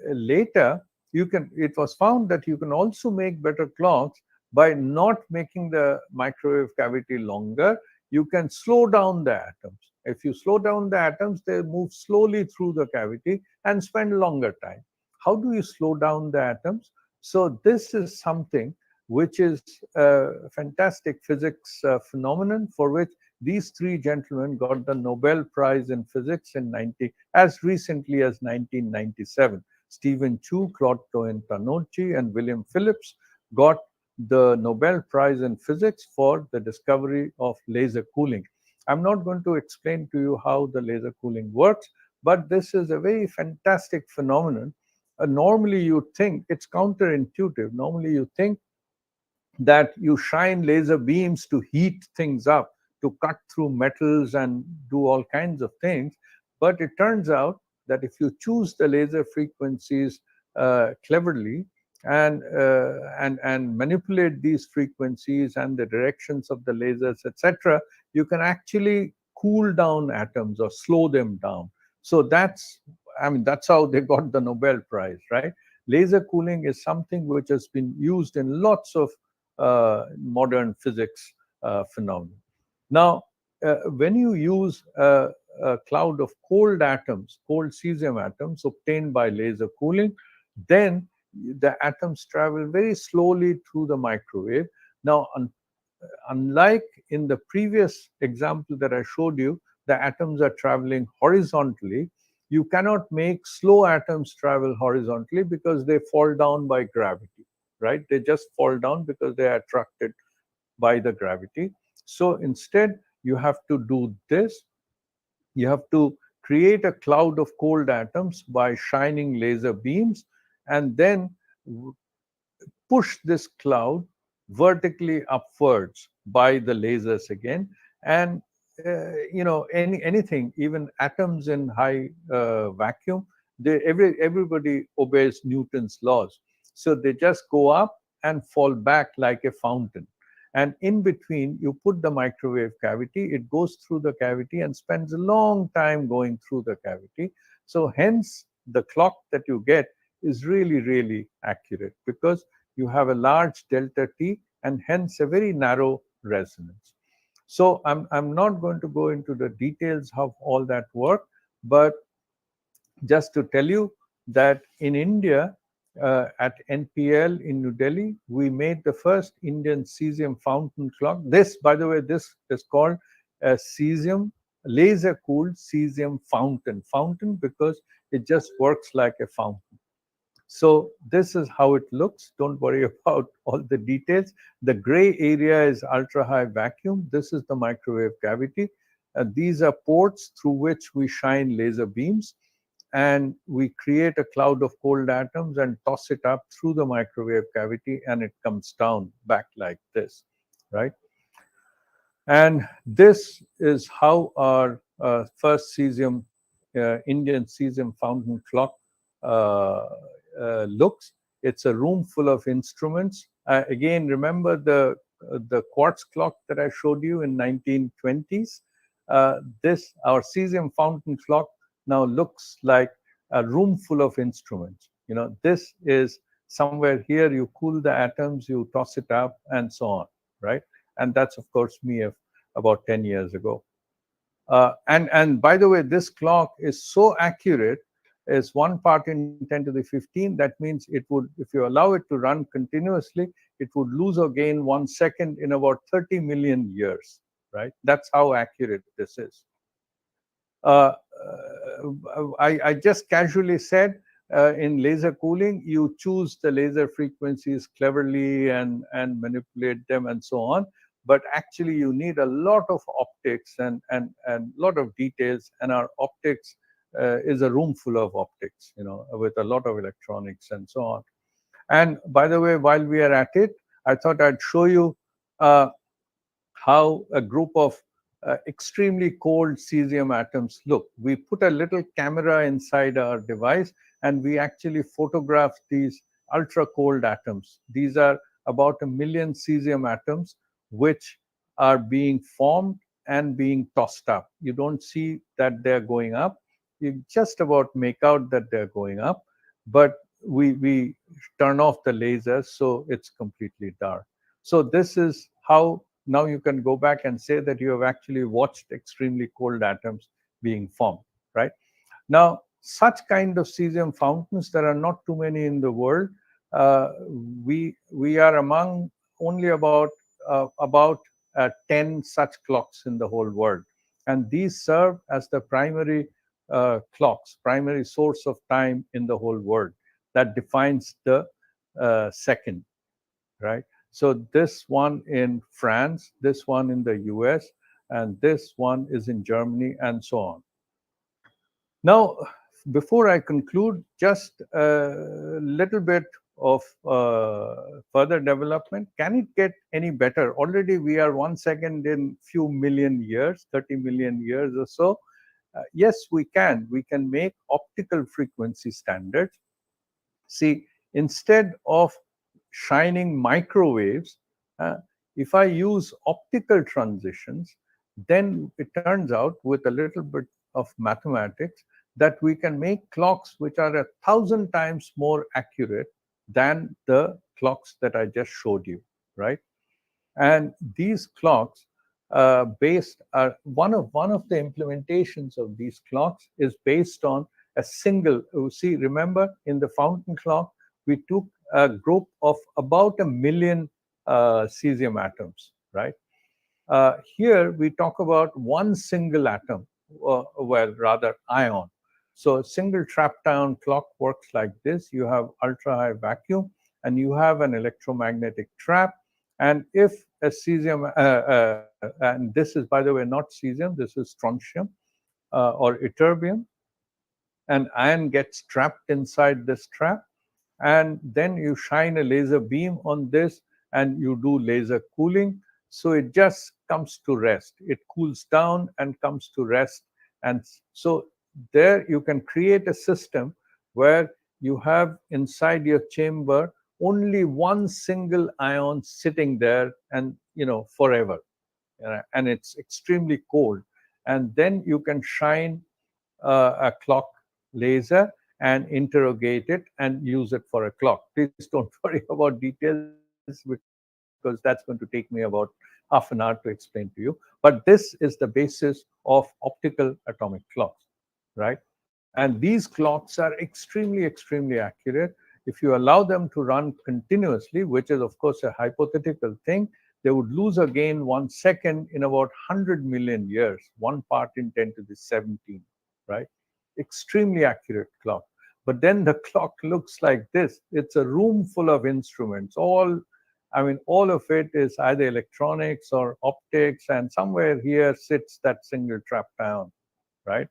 later, it was found that you can also make better clocks by not making the microwave cavity longer. You can slow down the atoms. If you slow down the atoms, they move slowly through the cavity and spend longer time. How do you slow down the atoms? So this is something which is a fantastic physics phenomenon, for which these three gentlemen got the Nobel Prize in Physics as recently as 1997. Stephen Chu, Claude Toin-Tanouchi, and William Phillips got the Nobel Prize in Physics for the discovery of laser cooling. I'm not going to explain to you how the laser cooling works, but this is a very fantastic phenomenon. Normally, you think it's counterintuitive. Normally, you think that you shine laser beams to heat things up, to cut through metals and do all kinds of things. But it turns out that if you choose the laser frequencies cleverly and manipulate these frequencies and the directions of the lasers, etc., you can actually cool down atoms or slow them down. So that's how they got the Nobel Prize, right? Laser cooling is something which has been used in lots of modern physics phenomena. Now, when you use a cloud of cold atoms, cold cesium atoms obtained by laser cooling, then the atoms travel very slowly through the microwave. Now, unlike in the previous example that I showed you, the atoms are traveling horizontally. You cannot make slow atoms travel horizontally because they fall down by gravity, right? They just fall down because they are attracted by the gravity. So instead, you have to do this. You have to create a cloud of cold atoms by shining laser beams, and then push this cloud vertically upwards by the lasers again. And anything, even atoms in high vacuum, everybody obeys Newton's laws. So they just go up and fall back like a fountain. And in between, you put the microwave cavity, it goes through the cavity and spends a long time going through the cavity. So hence, the clock that you get is really, really accurate, because you have a large delta T and hence a very narrow resonance. So I'm not going to go into the details of all that work, but just to tell you that in India, at NPL in New Delhi, we made the first Indian cesium fountain clock. This, by the way, this is called a cesium, laser-cooled cesium fountain. Fountain because it just works like a fountain. So this is how it looks. Don't worry about all the details. The gray area is ultra-high vacuum. This is the microwave cavity. These are ports through which we shine laser beams, and we create a cloud of cold atoms and toss it up through the microwave cavity, and it comes down back like this, right? And this is how our first Indian cesium fountain clock looks. It's a room full of instruments. Again, remember the quartz clock that I showed you in 1920s. Our cesium fountain clock now looks like a room full of instruments. This is somewhere here. You cool the atoms, you toss it up, and so on, right? And that's of course me about 10 years ago. And by the way, this clock is so accurate, is 1 part in 10 to the 15. That means it would, if you allow it to run continuously, it would lose or gain 1 second in about 30 million years, right? That's how accurate this is. I just casually said, in laser cooling, you choose the laser frequencies cleverly and manipulate them and so on. but actually you need a lot of optics and lot of details, and our optics is a room full of optics, with a lot of electronics and so on. And by the way, while we are at it, I thought I'd show you how a group of extremely cold cesium atoms look. We put a little camera inside our device and we actually photograph these ultra cold atoms. These are about 1 million cesium atoms which are being formed and being tossed up. You don't see that they're going up. You just about make out that they're going up, but we turn off the lasers so it's completely dark. So this is how now you can go back and say that you have actually watched extremely cold atoms being formed, right? Now, such kind of cesium fountains, there are not too many in the world. We are among only about 10 such clocks in the whole world, and these serve as the primary clocks, primary source of time in the whole world that defines the second, right? So this one in France, this one in the US, and this one is in Germany, and so on. Now, before I conclude, just a little bit of further development. Can it get any better? Already we are 1 second in few million years, 30 million years or so. Yes, we can. We can make optical frequency standards. See, instead of shining microwaves, if I use optical transitions, then it turns out with a little bit of mathematics that we can make clocks which are 1,000 times more accurate than the clocks that I just showed you, right? And these clocks based are one of the implementations of these clocks is based on a single, you see, remember in the fountain clock we took a group of about 1 million cesium atoms, right? Here we talk about one single atom, well, rather ion. So a single trap-down clock works like this. You have ultra-high vacuum, and you have an electromagnetic trap. And if a cesium, and this is, by the way, not cesium, this is strontium or ytterbium, and iron gets trapped inside this trap, and then you shine a laser beam on this and you do laser cooling, so it just comes to rest. It cools down and comes to rest. And so there you can create a system where you have inside your chamber only one single ion sitting there, and forever, and it's extremely cold. And then you can shine a clock laser and interrogate it and use it for a clock. Please don't worry about details because that's going to take me about half an hour to explain to you. But this is the basis of optical atomic clocks, right? And these clocks are extremely accurate. If you allow them to run continuously, which is of course a hypothetical thing, they would lose again 1 second in about 100 million years, 1 part in 10 to the 17, right? Extremely accurate clock. But then the clock looks like this. It's a room full of instruments. All of it is either electronics or optics, and somewhere here sits that single trap down, right?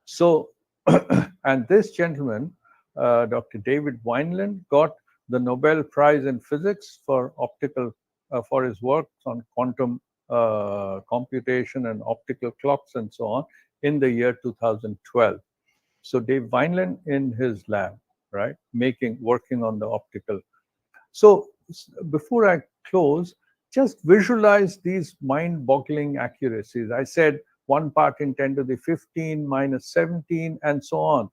So, and this gentleman, Dr. David Wineland, got the Nobel Prize in Physics for for his work on quantum computation and optical clocks and so on in the year 2012. So Dave Wineland in his lab, right, working on the optical. So before I close, just visualize these mind-boggling accuracies. I said 1 part in 10 to the 15 minus 17 and so on.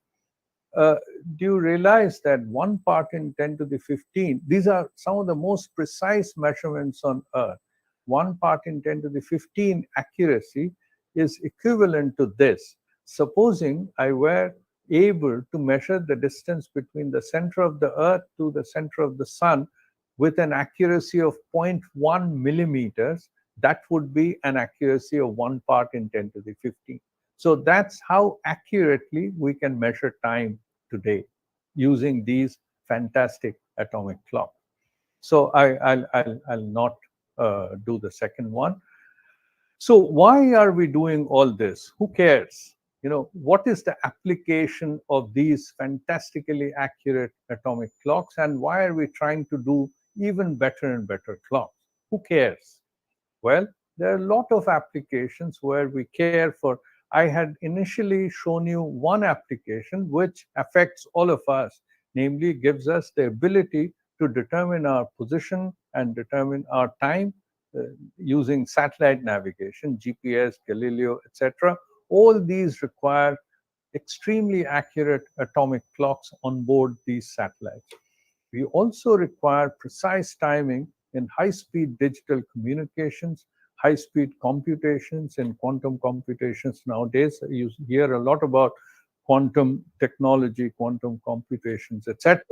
Do you realize that 1 part in 10 to the 15, these are some of the most precise measurements on Earth. 1 part in 10 to the 15 accuracy is equivalent to this. Supposing I were able to measure the distance between the center of the Earth to the center of the sun with an accuracy of 0.1 millimeters, that would be an accuracy of 1 part in 10 to the 15. So that's how accurately we can measure time today using these fantastic atomic clocks. So I'll not do the second one. So why are we doing all this? Who cares? What is the application of these fantastically accurate atomic clocks, and why are we trying to do even better and better clocks? Who cares? Well, there are a lot of applications where we care for. I had initially shown you one application which affects all of us, namely gives us the ability to determine our position and determine our time using satellite navigation, GPS, Galileo, etc. All these require extremely accurate atomic clocks on board these satellites. We also require precise timing in high-speed digital communications, high-speed computations and quantum computations. Nowadays, you hear a lot about quantum technology, quantum computations, etc.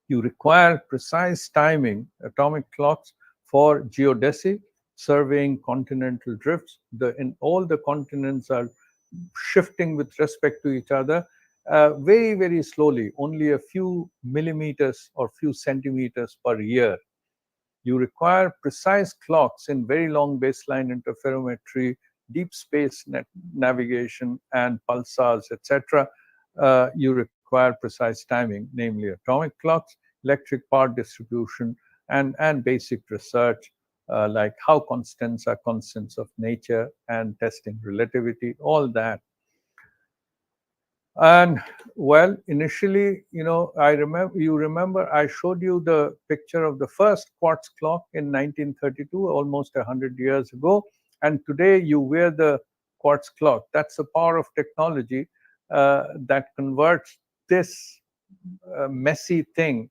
You require precise timing, atomic clocks for geodesy, surveying continental drifts. In all the continents are shifting with respect to each other very, very slowly, only a few millimeters or few centimeters per year. You require precise clocks in very long baseline interferometry, deep space navigation, and pulsars, etc. You require precise timing, namely atomic clocks, electric power distribution, and basic research like how constants are constants of nature and testing relativity, all that. And well, initially, you remember I showed you the picture of the first quartz clock in 1932, almost 100 years ago. And today you wear the quartz clock. That's the power of technology that converts this messy thing,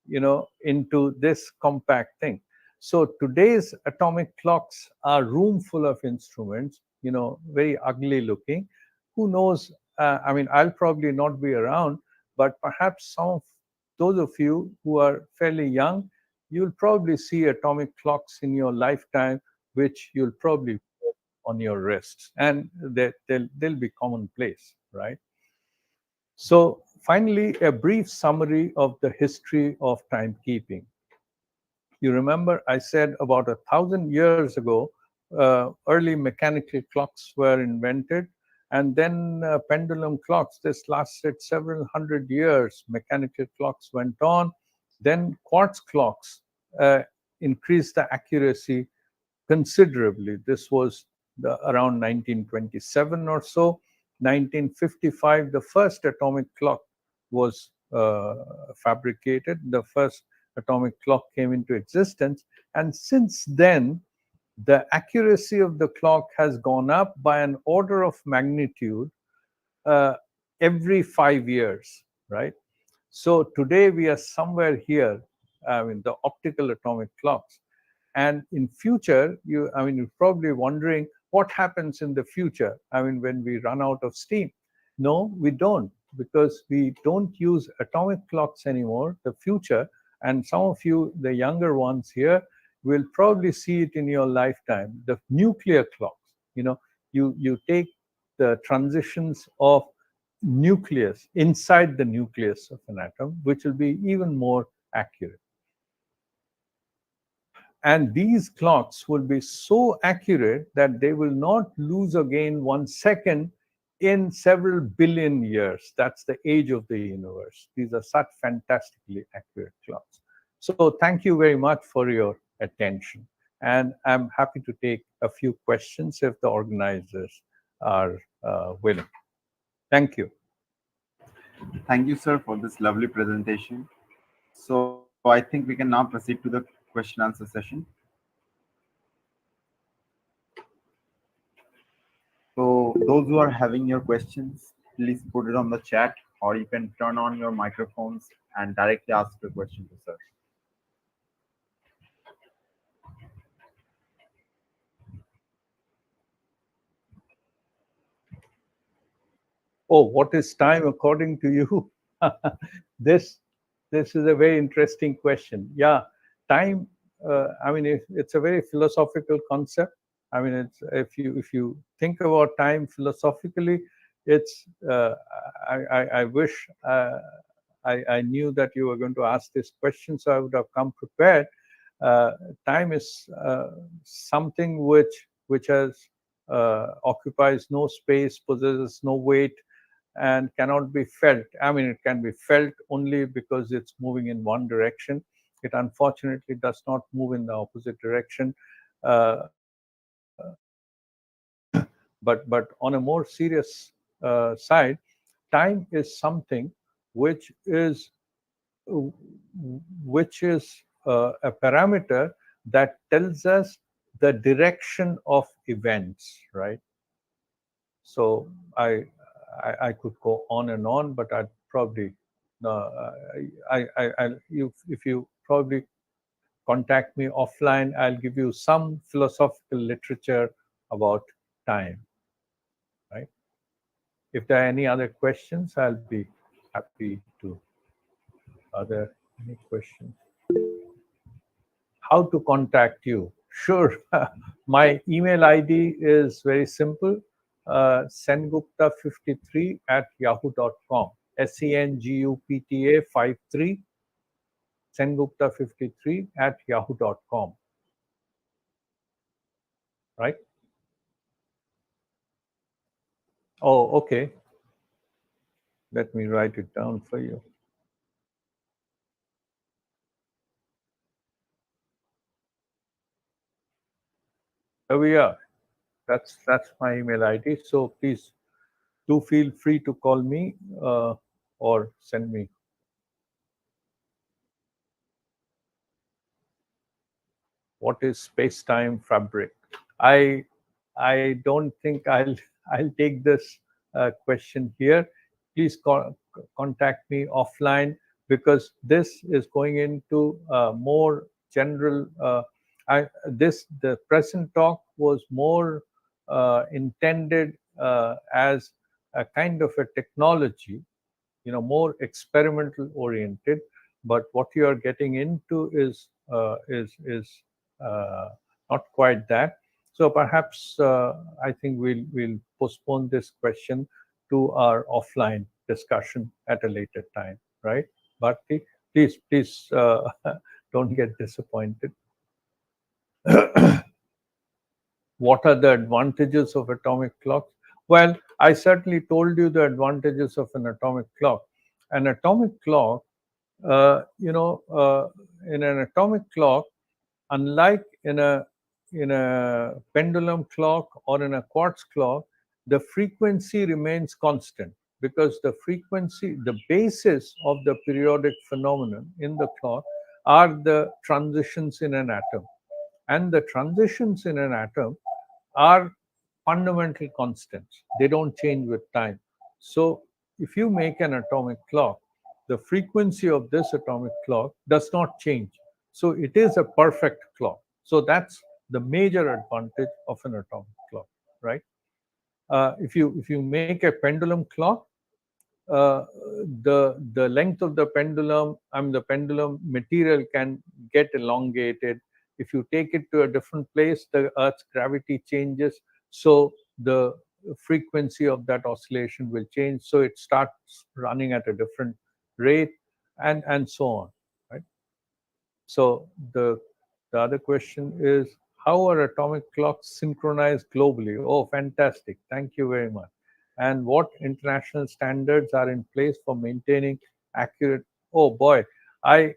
into this compact thing. So today's atomic clocks are room full of instruments, very ugly looking. Who knows? I'll probably not be around, but perhaps some of those of you who are fairly young, you'll probably see atomic clocks in your lifetime, which you'll probably put on your wrists, and they'll be commonplace, right? So finally, a brief summary of the history of timekeeping. You remember I said about 1,000 years ago, early mechanical clocks were invented, and then pendulum clocks. This lasted several hundred years. Mechanical clocks went on. Then quartz clocks increased the accuracy considerably. This was around 1927 or so. 1955, the first atomic clock was fabricated. The first atomic clock came into existence. And since then, the accuracy of the clock has gone up by an order of magnitude uh, every 5 years, right? So today we are somewhere here, the optical atomic clocks. And in future, you're probably wondering what happens in the future, when we run out of steam. No, we don't, because we don't use atomic clocks anymore. The future, and some of you, the younger ones here, will probably see it in your lifetime. The nuclear clocks, you take the transitions of nucleus inside the nucleus of an atom, which will be even more accurate. And these clocks will be so accurate that they will not lose or gain 1 second in several billion years. That's the age of the universe. These are such fantastically accurate clocks. So thank you very much for your attention. And I'm happy to take a few questions if the organizers are willing. Thank you. Thank you, sir, for this lovely presentation. So I think we can now proceed to the question answer session. So those who are having your questions, please put it on the chat, or you can turn on your microphones and directly ask your question to sir. Oh, what is time according to you? this this is a very interesting question. Yeah, time. It's a very philosophical concept. It's if you think about time philosophically, it's. I wish I knew that you were going to ask this question, so I would have come prepared. Time is something which has occupies no space, possesses no weight, and cannot be felt. I mean, it can be felt only because it's moving in one direction. It unfortunately does not move in the opposite direction. But on a more serious side, time is something which is a parameter that tells us the direction of events, right? So I could go on and on, but I'd probably if you probably contact me offline, I'll give you some philosophical literature about time, right? If there are any other questions, I'll be happy to. Are there any questions? How to contact you? Sure. My email ID is very simple, sengupta53 at yahoo.com. SENGUPTA 53, sengupta53 at yahoo.com. Right? Oh, okay. Let me write it down for you. Here we are. That's my email ID. So please do feel free to call me or send me. What is space-time fabric? I don't think I'll take this question here. Please contact me offline, because this is going into more general. The present talk was more intended as a kind of a technology, more experimental oriented. But what you are getting into is not quite that. So perhaps I think we'll postpone this question to our offline discussion at a later time, right? But please don't get disappointed. What are the advantages of atomic clocks? Well, I certainly told you the advantages of an atomic clock. An atomic clock, in an atomic clock, unlike in a pendulum clock or in a quartz clock, the frequency remains constant, because the frequency, the basis of the periodic phenomenon in the clock are the transitions in an atom, and the transitions in an atom are fundamental constants. They don't change with time. So if you make an atomic clock, the frequency of this atomic clock does not change. So it is a perfect clock. So that's the major advantage of an atomic clock, right? If you make a pendulum clock, the length of the pendulum, the pendulum material can get elongated. If you take it to a different place, the Earth's gravity changes, so the frequency of that oscillation will change. So it starts running at a different rate, and so on, right? So the other question is, how are atomic clocks synchronized globally? Oh, fantastic! Thank you very much. And what international standards are in place for maintaining accurate? Oh boy, I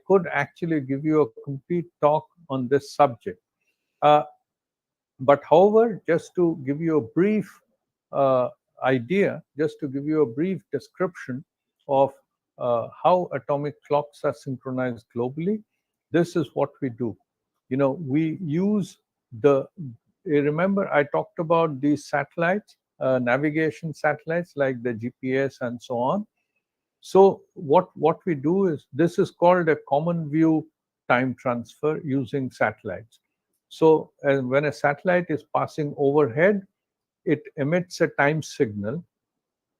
could actually give you a complete talk on this subject. But however, just to give you a brief idea, just to give you a brief description of how atomic clocks are synchronized globally, this is what we do. We use remember I talked about these satellites, navigation satellites like the GPS and so on. So what we do is, this is called a common view time transfer using satellites. So when a satellite is passing overhead, it emits a time signal.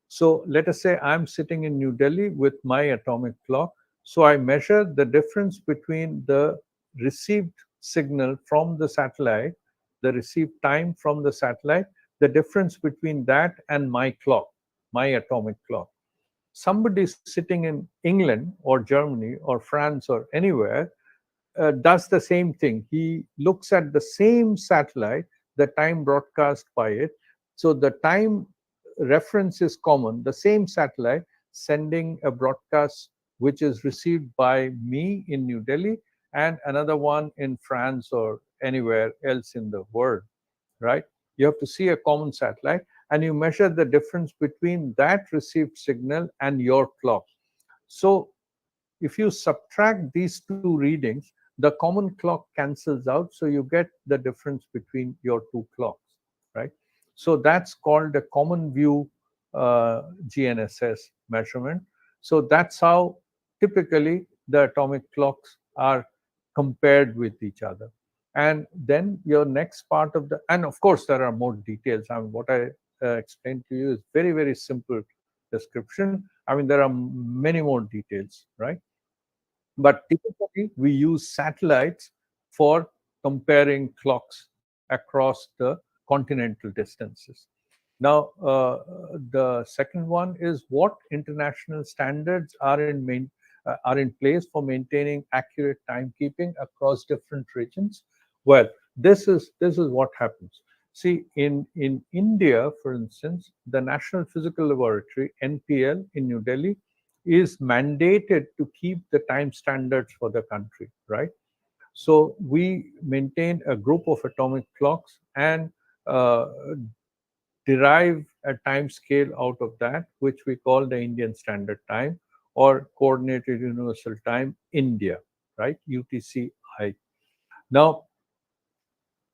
So let us say I'm sitting in New Delhi with my atomic clock. So I measure the difference between the received signal from the satellite, the received time from the satellite, the difference between that and my clock, my atomic clock. Somebody sitting in England or Germany or France or anywhere does the same thing. He looks at the same satellite, the time broadcast by it. So the time reference is common, the same satellite sending a broadcast which is received by me in New Delhi and another one in France or anywhere else in the world, right? You have to see a common satellite and you measure the difference between that received signal and your clock. So if you subtract these two readings, the common clock cancels out, so you get the difference between your two clocks, right? So that's called a common view GNSS measurement. So that's how typically the atomic clocks are compared with each other. And then your next part of the, and of course there are more details. I mean, what I explained to you is very, very simple description. I mean, there are many more details, right? But typically, we use satellites for comparing clocks across the continental distances. Now, the second one is what international standards are in place for maintaining accurate timekeeping across different regions. Well, this is what happens. See, in India, for instance, the National Physical Laboratory (NPL) in New Delhi is mandated to keep the time standards for the country, right? So we maintain a group of atomic clocks and uh, derive a time scale out of that, which we call the Indian Standard Time or Coordinated Universal Time India, right? UTCI. Now,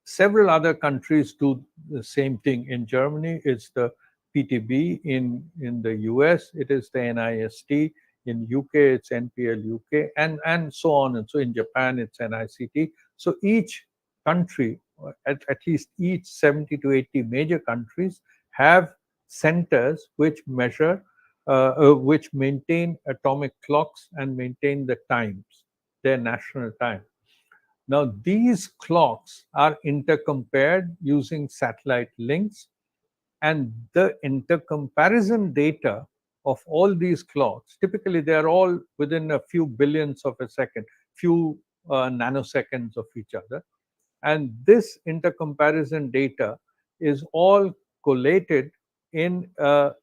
several other countries do the same thing. In Germany, it's the PTB. In the US, it is the NIST. In UK, it's NPL UK, and so on. And so in Japan, it's NICT. So each country, at least each 70 to 80 major countries, have centers which measure, which maintain atomic clocks and maintain the times, their national time. Now, these clocks are intercompared using satellite links, and the intercomparison data of all these clocks, typically they are all within a few billionths of a second, few nanoseconds of each other. And this intercomparison data is all collated in a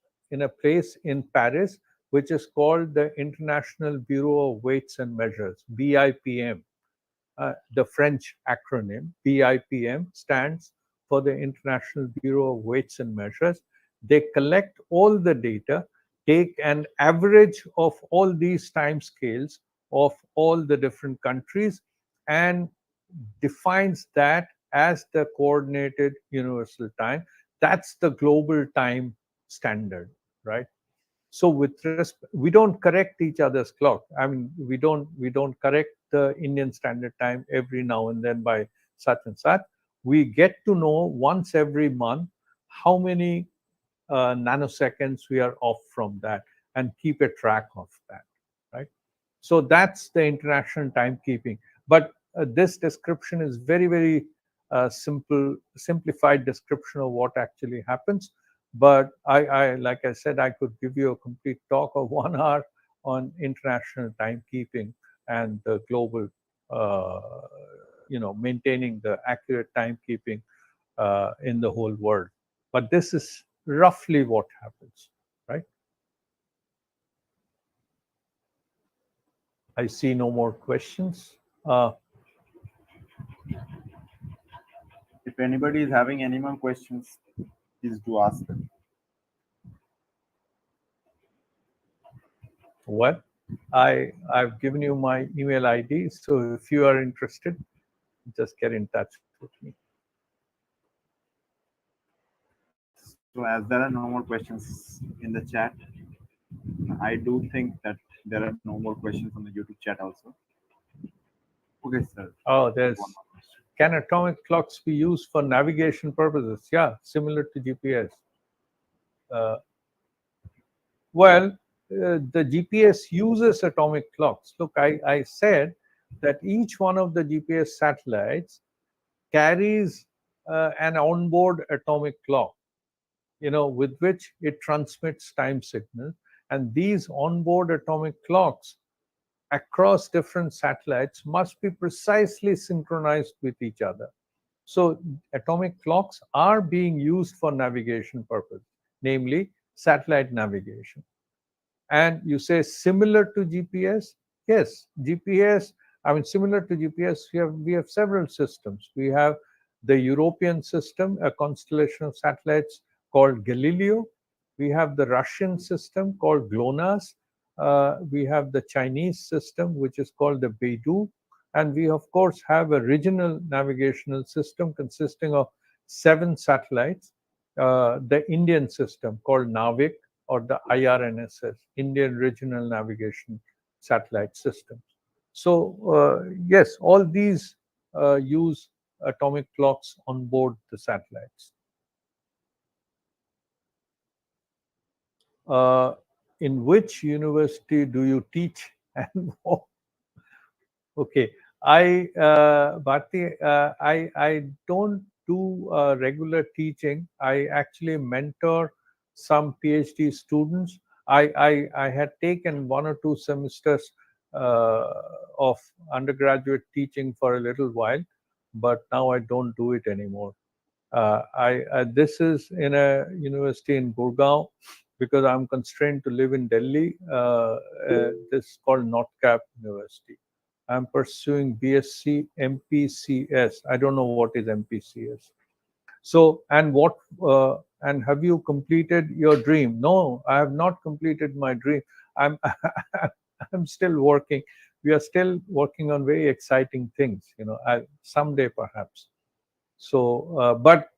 place in Paris, which is called the International Bureau of Weights and Measures, BIPM. The French acronym BIPM stands for the International Bureau of Weights and Measures. They collect all the data, take an average of all these time scales of all the different countries, and defines that as the coordinated universal time. That's the global time standard, right? So we don't correct each other's clock. I mean, we don't correct the Indian Standard Time every now and then by such and such. We get to know once every month how many nanoseconds we are off from that and keep a track of that, right? So that's the international timekeeping. But this description is very, very simplified description of what actually happens. But like I said, I could give you a complete talk of 1 hour on international timekeeping and the global, maintaining the accurate timekeeping in the whole world. But this is roughly what happens, right? I see no more questions. If anybody is having any more questions, please do ask them. Well, I've given you my email ID, so if you are interested, just get in touch with me. So as there are no more questions in the chat, I do think that there are no more questions on the YouTube chat also. Okay, sir. Oh, there's, can atomic clocks be used for navigation purposes? Yeah, similar to GPS. Well, the GPS uses atomic clocks. Look, I said that each one of the GPS satellites carries an onboard atomic clock, with which it transmits time signals. And these onboard atomic clocks across different satellites must be precisely synchronized with each other. So atomic clocks are being used for navigation purpose, namely satellite navigation. And you say similar to GPS? Yes, GPS. I mean, similar to GPS, we have several systems. We have the European system, a constellation of satellites called Galileo. We have the Russian system called GLONASS. We have the Chinese system, which is called the Beidou. And we, of course, have a regional navigational system consisting of 7 satellites. The Indian system called NAVIC, or the IRNSS, Indian Regional Navigation Satellite Systems. So, yes, all these use atomic clocks on board the satellites. In which university do you teach and what? Okay, Bharti, I don't do regular teaching. I actually mentor some PhD students. I had taken 1 or 2 semesters of undergraduate teaching for a little while, but now I don't do it anymore. This is in a university in Gurgaon because I'm constrained to live in Delhi. This is called North Cap University. I'm pursuing BSc MPCS. I don't know what is MPCS. So, and have you completed your dream? No, I have not completed my dream. I'm I'm still working. We are still working on very exciting things. Someday perhaps. So, but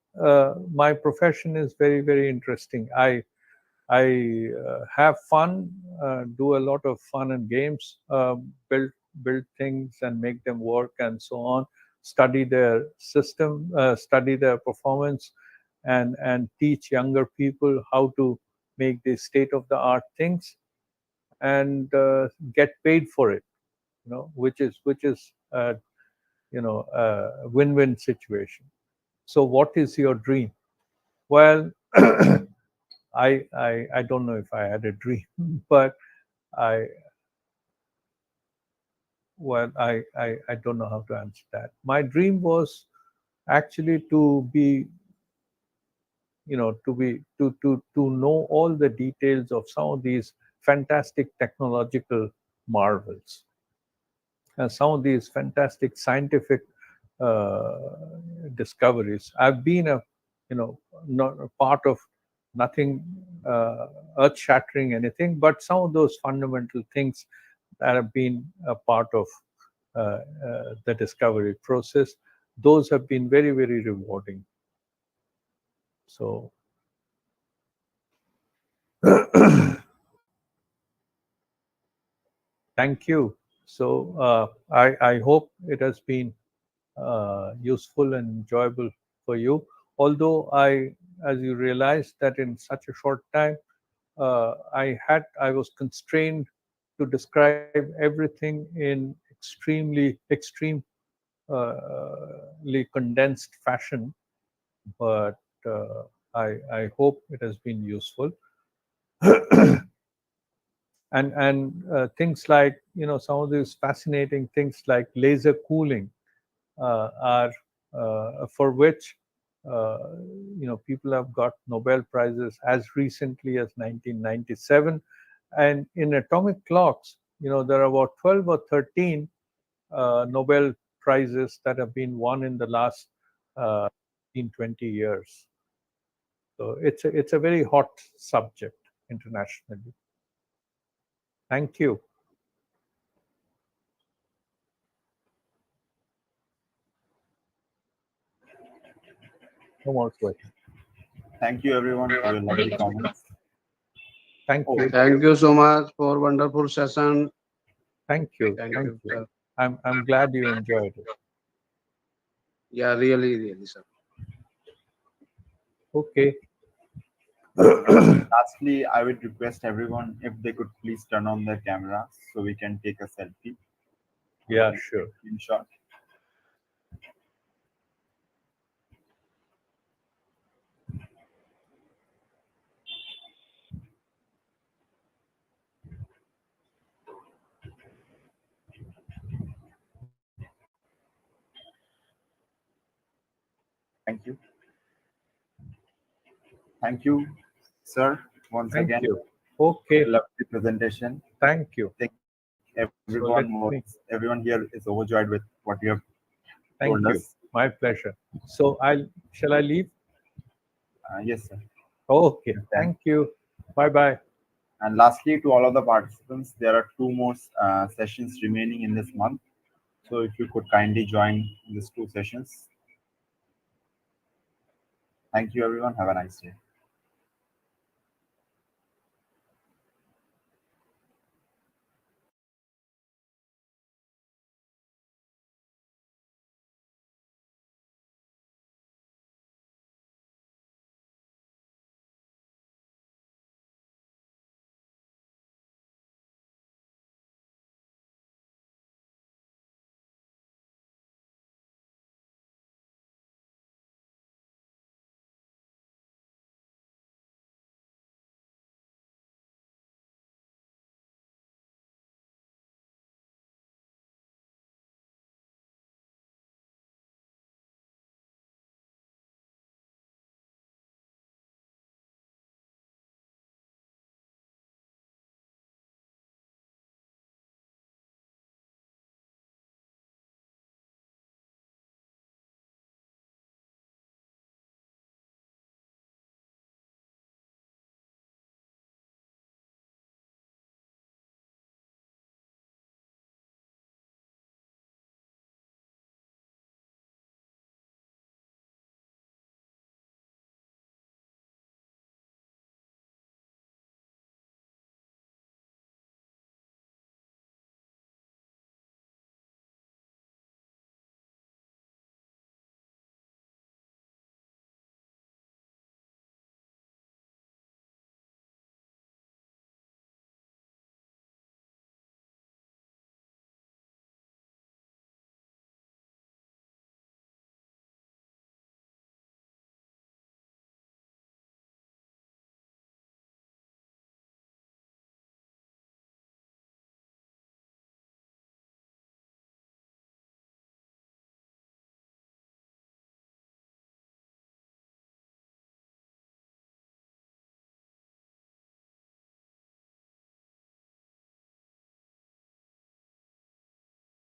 my profession is very, very interesting. I have fun, do a lot of fun and games, build things and make them work and so on. Study their system, study their performance, and teach younger people how to make the state of the art things, and get paid for it. Which is a win-win situation. So, what is your dream? Well, I don't know if I had a dream, but I I don't know how to answer that. My dream was actually to be, to know all the details of some of these fantastic technological marvels, and some of these fantastic scientific uh, discoveries. I've been not a part of nothing earth-shattering anything, but some of those fundamental things that have been a part of the discovery process, those have been very, very rewarding. So, thank you. So, I hope it has been useful and enjoyable for you. Although as you realize that in such a short time, I was constrained to describe everything in extremely condensed fashion, but I hope it has been useful. And things like, some of these fascinating things like laser cooling are for which uh, people have got Nobel prizes as recently as 1997. And in atomic clocks, there are about 12 or 13 Nobel prizes that have been won in the last 20 years. So it's a very hot subject internationally. Thank you. No more questions. Thank you, everyone, for your lovely comments. Thank you. Thank you so much for wonderful session. Thank you. Thank Thank you, you. sir. I'm glad you enjoyed it. Yeah, really, sir. Okay. Lastly, I would request everyone if they could please turn on their cameras so we can take a selfie. Yeah, sure. Screenshot. Thank you. Thank you, sir, once Thank again. you. Okay. Lovely presentation. Thank you. I think let everyone here is overjoyed with what you have Thank told you. us. My pleasure. So shall I leave? Yes, sir. Okay. Yes, Thank you. Bye bye. And lastly, to all of the participants, there are 2 more sessions remaining in this month. So if you could kindly join these 2 sessions. Thank you, everyone. Have a nice day.